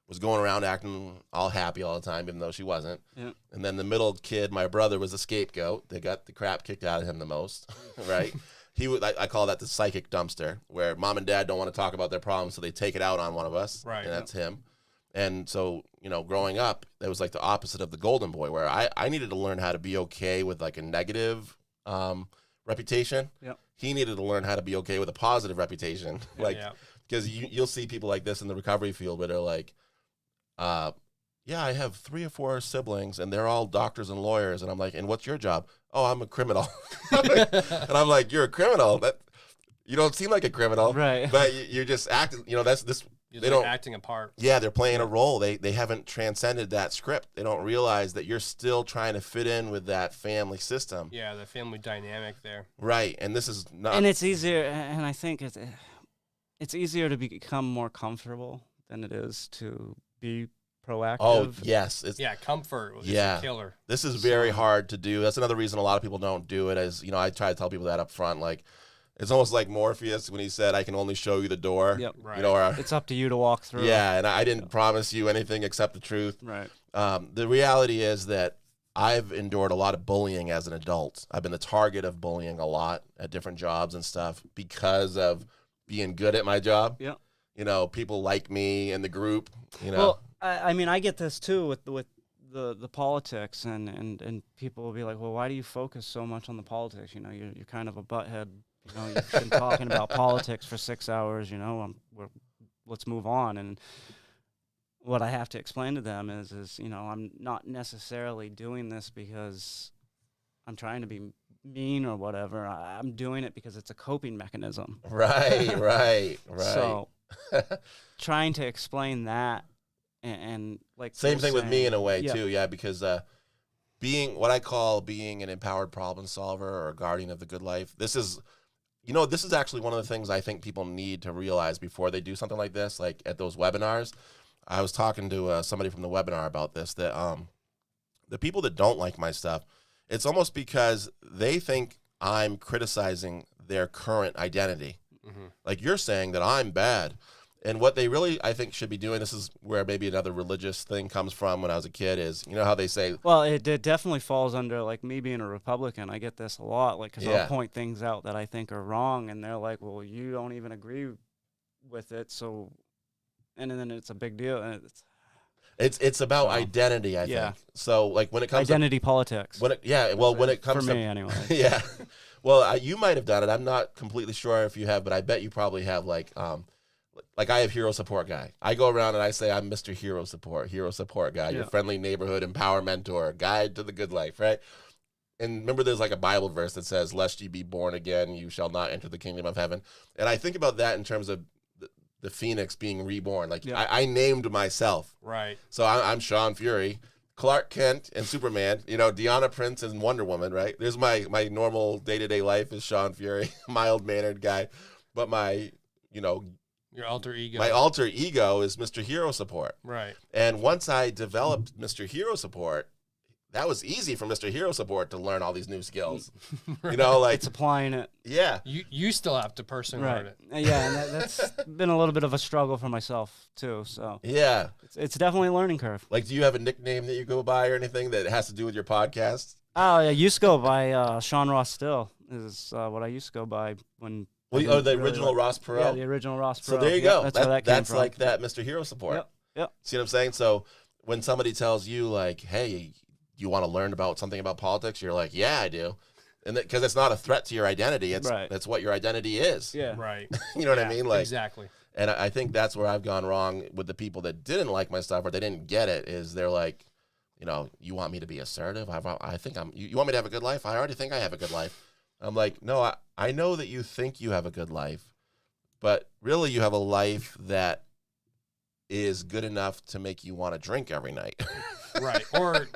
was going around acting all happy all the time, even though she wasn't. Yeah. And then the middle kid, my brother, was the scapegoat. They got the crap kicked out of him the most, right? I call that the psychic dumpster, where mom and dad don't want to talk about their problems, so they take it out on one of us, Right. and that's him. And so, you know, growing up, it was like the opposite of the golden boy, where I needed to learn how to be okay with like a negative reputation. Yep. He needed to learn how to be okay with a positive reputation. Like, Yeah. because you'll see people like this in the recovery field where they're like, yeah, I have 3 or 4 siblings and they're all doctors and lawyers. And I'm like, and what's your job? Oh, I'm a criminal. And I'm like, you're a criminal? You don't seem like a criminal. Right. But you're just acting, you know, that's this. they don't acting a part. Yeah, they're playing a role. They haven't transcended that script. They don't realize that you're still trying to fit in with that family system. Yeah, the family dynamic there. Right, and this is not. And it's easier, and I think it's easier to become more comfortable than it is to be proactive. Oh yes, comfort is Yeah. a killer. this is very hard to do. That's another reason a lot of people don't do it. As I try to tell people that up front. Like, it's almost like Morpheus when he said, "I can only show you the door." Yep. Right. Or, It's up to you to walk through. yeah, and I didn't promise you anything except the truth. Right. The reality is that I've endured a lot of bullying as an adult. I've been the target of bullying a lot at different jobs and stuff because of being good at my job. Yeah. People like me in the group. Well, I mean, I get this too with the politics, and people will be like, well, why do you focus so much on the politics? You're kind of a butthead. You've been talking about politics for 6 hours. Let's move on. And what I have to explain to them is I'm not necessarily doing this because I'm trying to be mean or whatever. I'm doing it because it's a coping mechanism. right. So trying to explain that and like Same thing with me in a way yeah. too. Yeah, because being what I call being an empowered problem solver or a guardian of the good life. This is actually one of the things I think people need to realize before they do something like this. Like at those webinars, I was talking to somebody from the webinar about this, that the people that don't like my stuff, it's almost because they think I'm criticizing their current identity. Mm-hmm. Like you're saying that I'm bad. And what they really, I think, should be doing, this is where maybe another religious thing comes from when I was a kid, is, how they say... Well, it definitely falls under, like, me being a Republican. I get this a lot, like, because I'll point things out that I think are wrong, and they're like, well, you don't even agree with it, so... And then it's a big deal. And it's about identity, I think. So, like, when it comes identity politics. When it comes for to... me, anyway. Yeah. Well, you might have done it. I'm not completely sure if you have, but I bet you probably have, like I have hero support guy. I go around and I say I'm Mr. Hero support guy, your friendly neighborhood empower mentor, guide to the good life, right? And remember, there's like a Bible verse that says, "Lest ye be born again, you shall not enter the kingdom of heaven." And I think about that in terms of the phoenix being reborn. Like I named myself, right? So I'm Sean Fury, Clark Kent, and Superman. Deanna Prince and Wonder Woman, right? There's my normal day-to-day life is Sean Fury, mild-mannered guy, but my your alter ego. My alter ego is Mr. Hero Support. Right. And once I developed Mr. Hero Support, that was easy for Mr. Hero Support to learn all these new skills. Right. It's applying it. Yeah. You still have to personally learn it. Yeah, and that's been a little bit of a struggle for myself too. So yeah, it's definitely a learning curve. Like, do you have a nickname that you go by or anything that has to do with your podcast? Oh yeah, used to go by Sean Ross Still is what I used to go by when. Well, the original Ross Perot. Yeah, the original Ross Perot. So there you go. That's where that came that's from. like that Mr. Hero Support. Yep. See what I'm saying? So when somebody tells you, like, hey, you want to learn about something about politics, you're like, yeah, I do. And because it's not a threat to your identity. That's what your identity is. Yeah. Right. You know what I mean? Like, exactly. And I think that's where I've gone wrong with the people that didn't like my stuff or they didn't get it, is they're like, you want me to be assertive? I think you want me to have a good life? I already think I have a good life. I'm like, no, I know that you think you have a good life, but really you have a life that is good enough to make you want to drink every night. Right. Or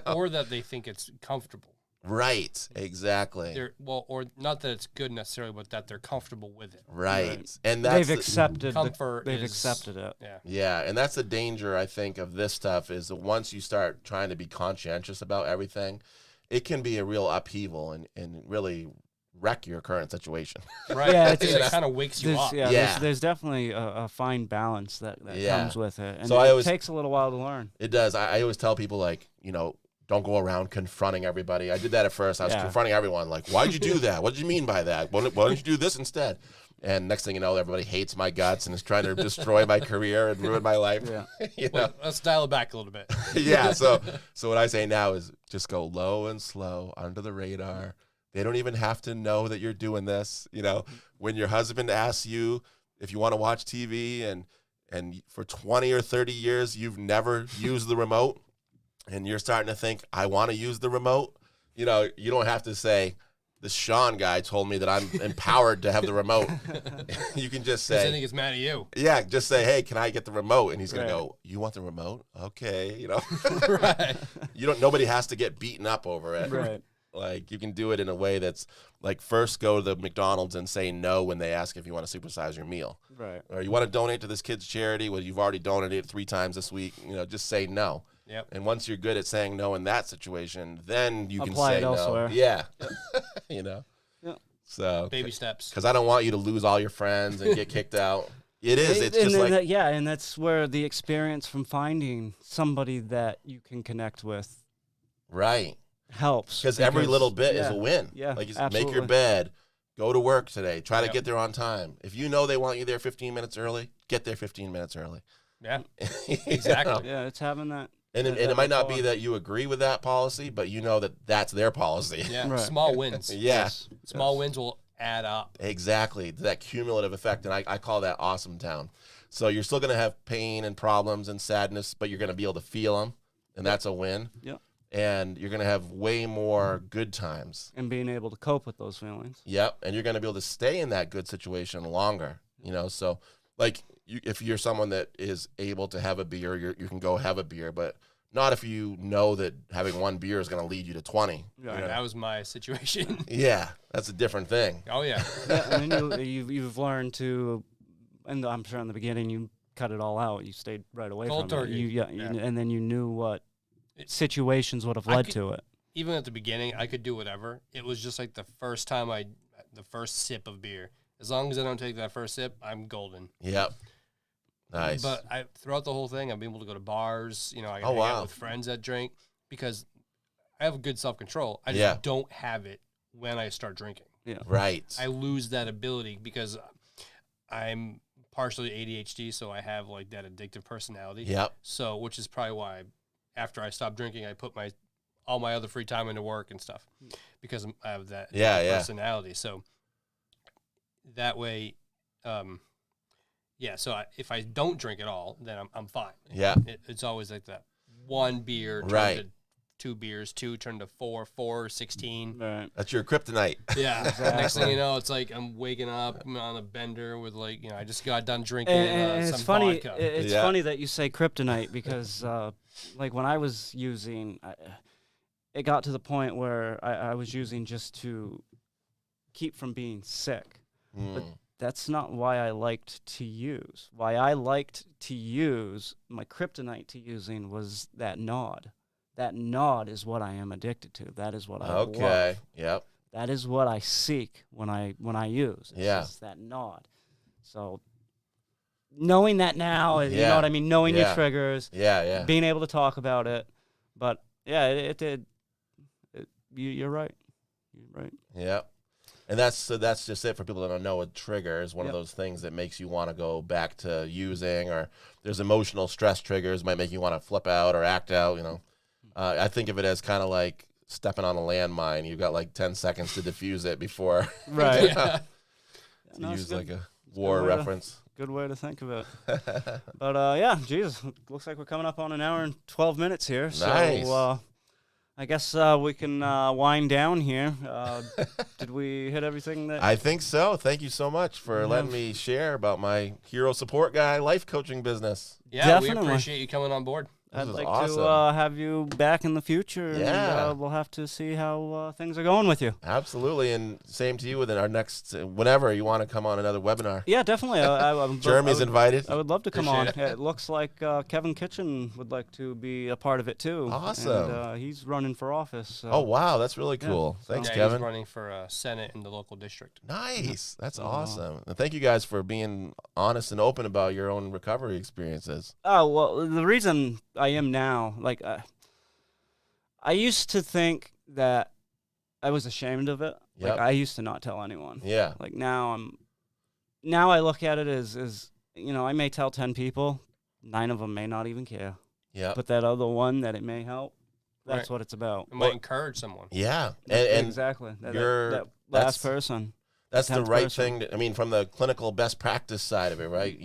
or that they think it's comfortable. Right. Exactly. Or not that it's good necessarily, but that they're comfortable with it. Right. And that's they've accepted comfort. They've accepted it. Yeah. Yeah, and that's the danger, I think, of this stuff, is that once you start trying to be conscientious about everything, it can be a real upheaval and really wreck your current situation. Right. Yeah, it kind of wakes you up. Yeah. There's definitely a fine balance that comes with it. And so it takes a little while to learn. It does. I always tell people, like, don't go around confronting everybody. I did that at first. I was confronting everyone, like, why'd you do that? What did you mean by that? Why don't you do this instead? And next thing you know, everybody hates my guts and is trying to destroy my career and ruin my life. Yeah. Well, let's dial it back a little bit. Yeah. So what I say now is just go low and slow, under the radar. They don't even have to know that you're doing this. When your husband asks you if you want to watch TV and for 20 or 30 years you've never used the remote and you're starting to think, I want to use the remote, you don't have to say, this Sean guy told me that I'm empowered to have the remote. You can just I say, think it's mad at you. yeah, just say, hey, can I get the remote? And he's going Right. to go, you want the remote? Okay. You know, Right. nobody has to get beaten up over it. Right. Like, you can do it in a way that's like, first go to the McDonald's and say no when they ask if you want to supersize your meal. Right. Or you want to donate to this kid's charity? Well, you've already donated 3 times this week. You know, just say no. Yep. And once you're good at saying no in that situation, then you can Apply say it no. elsewhere. Yeah. You know? Yeah. So, Baby steps. because I don't want you to lose all your friends and get kicked out. It is. It's And just then like, yeah, and that's where the experience from finding somebody that you can connect with right. helps. Because every little bit is yeah, a win. yeah, Like, you make absolutely. your bed, go to work today, try to Yep. get there on time. If you know they want you there 15 minutes early, get there 15 minutes early. Yeah. You Exactly. know? Yeah, it's having that. And that- it that might not be rapport. that you agree with that policy, but you know that that's their policy. Yeah. Right. Small wins. Yeah. Yes. Small wins will add up. Exactly. That cumulative effect. And I call that awesome town. So you're still going to have pain and problems and sadness, but you're going to be able to feel them. And that's a win. Yep. And you're going to have way more good times. And being able to cope with those feelings. Yep. And you're going to be able to stay in that good situation longer. You know, so like if you're someone that is able to have a beer, you can go have a beer, but not if you know that having one beer is going to lead you to 20. Right. That was my situation. Yeah. That's a different thing. Oh yeah. Yeah, and then you've learned to, and I'm sure in the beginning you cut it all out. You stayed right away Cold from turkey. it. Yeah. And then you knew what It- situations would have I led could- to it. Even at the beginning, I could do whatever. It was just like the first sip of beer. As long as I don't take that first sip, I'm golden. Yep. Nice. But throughout the whole thing, I've been able to go to bars. You know, I can Oh, hang wow. out with friends that drink because I have good self-control. I just Yeah. don't have it when I start drinking. Yeah. right. I lose that ability because I'm partially ADHD, so I have like that addictive personality. Yep. So, which is probably why after I stopped drinking, I put all my other free time into work and stuff because I have that Yeah, yeah. personality. So that way, yeah. So if I don't drink at all, then I'm fine. Yeah. It's always like that. One beer turned Right. to 2 beers, 2 turned to 4, 16. Right. That's your kryptonite. Yeah. Next Exactly. thing you know, it's like I'm waking up I'm on a bender with like, I just got done drinking And some it's funny. vodka. It's Yeah. funny that you say kryptonite because, like when I was using, it got to the point where I was using just to keep from being sick. But Mm. that's not why I liked to use. Why I liked to use my kryptonite to using was that nod. That nod is what I am addicted to. That is what I love. Okay. Yep. That is what I seek when I use. It's Yeah. just that nod. So knowing that now, you Yeah. know what I mean, knowing Yeah. your triggers, Yeah. Yeah. being able to talk about it. But yeah, it did. You're right. You're right. Yep. And that's just it for people that don't know. A trigger is one of Yep. those things that makes you want to go back to using, or there's emotional stress triggers might make you want to flip out or act out. I think of it as kind of like stepping on a landmine. You've got like 10 seconds to defuse it before Right. to No, it's use good. like a war way to- reference. Good way to think of it. But yeah, Jesus, looks like we're coming up on an hour and 12 minutes here. Nice. So I guess we can wind down here. Did we hit everything that? I think so. Thank you so much for letting me share about my hero support guy life coaching business. Yeah, we Definitely. appreciate you coming on board. I'd is like awesome. to have you back in the future. Yeah. And, we'll have to see how things are going with you. Absolutely. And same to you within our next, whenever you want to come on another webinar. Yeah, definitely. Jeremy's invited. I would love to come on. Appreciate It looks like Kevin Kitchen would like to be a part of it too. Awesome. And, he's running for office. So. Oh, wow. That's really cool. so- Thanks, Yeah, Kevin. he's running for Senate in the local district. Nice. That's Oh. awesome. And thank you guys for being honest and open about your own recovery experiences. Oh, well, the reason I am now, like, I used to think that I was ashamed of it. Yep. Like, I used to not tell anyone. Yeah. Like, now I look at it as I may tell 10 people, 9 of them may not even care. Yeah. But that other one that it may help, that's Right. what it's about. It might encourage someone. Yeah. And exactly. That that's- last person. that's the 10th right person. thing. I mean, from the clinical best practice side of it, right?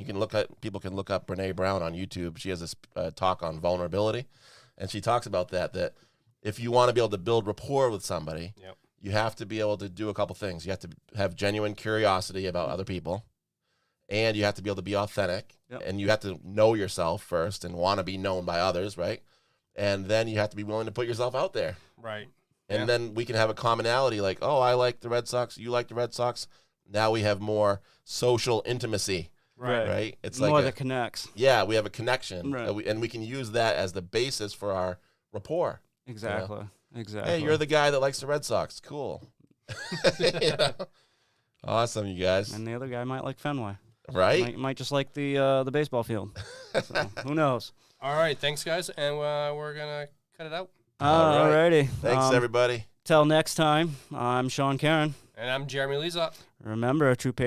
People can look up Brene Brown on YouTube. She has this talk on vulnerability. And she talks about that if you want to be able to build rapport with somebody, Yep. you have to be able to do a couple things. You have to have genuine curiosity about other people, and you have to be able to be authentic, and you have to know yourself first and want to be known by others, right? And then you have to be willing to put yourself out there. Right. And then we can have a commonality like, oh, I like the Red Sox, you like the Red Sox. Now we have more social intimacy. Right. It's more like that connects. Yeah, we have a connection, Right. and we can use that as the basis for our rapport. Exactly. You know? Exactly. Hey, you're the guy that likes the Red Sox. Cool. You know? Awesome, you guys. And the other guy might like Fenway. Right? Might just like the baseball field. So, who knows? All right. Thanks, guys. And we're going to cut it out. All right. Alrighty. Thanks, everybody. Till next time, I'm Sean Karen. And I'm Jeremy Lezot. Remember, a true patriot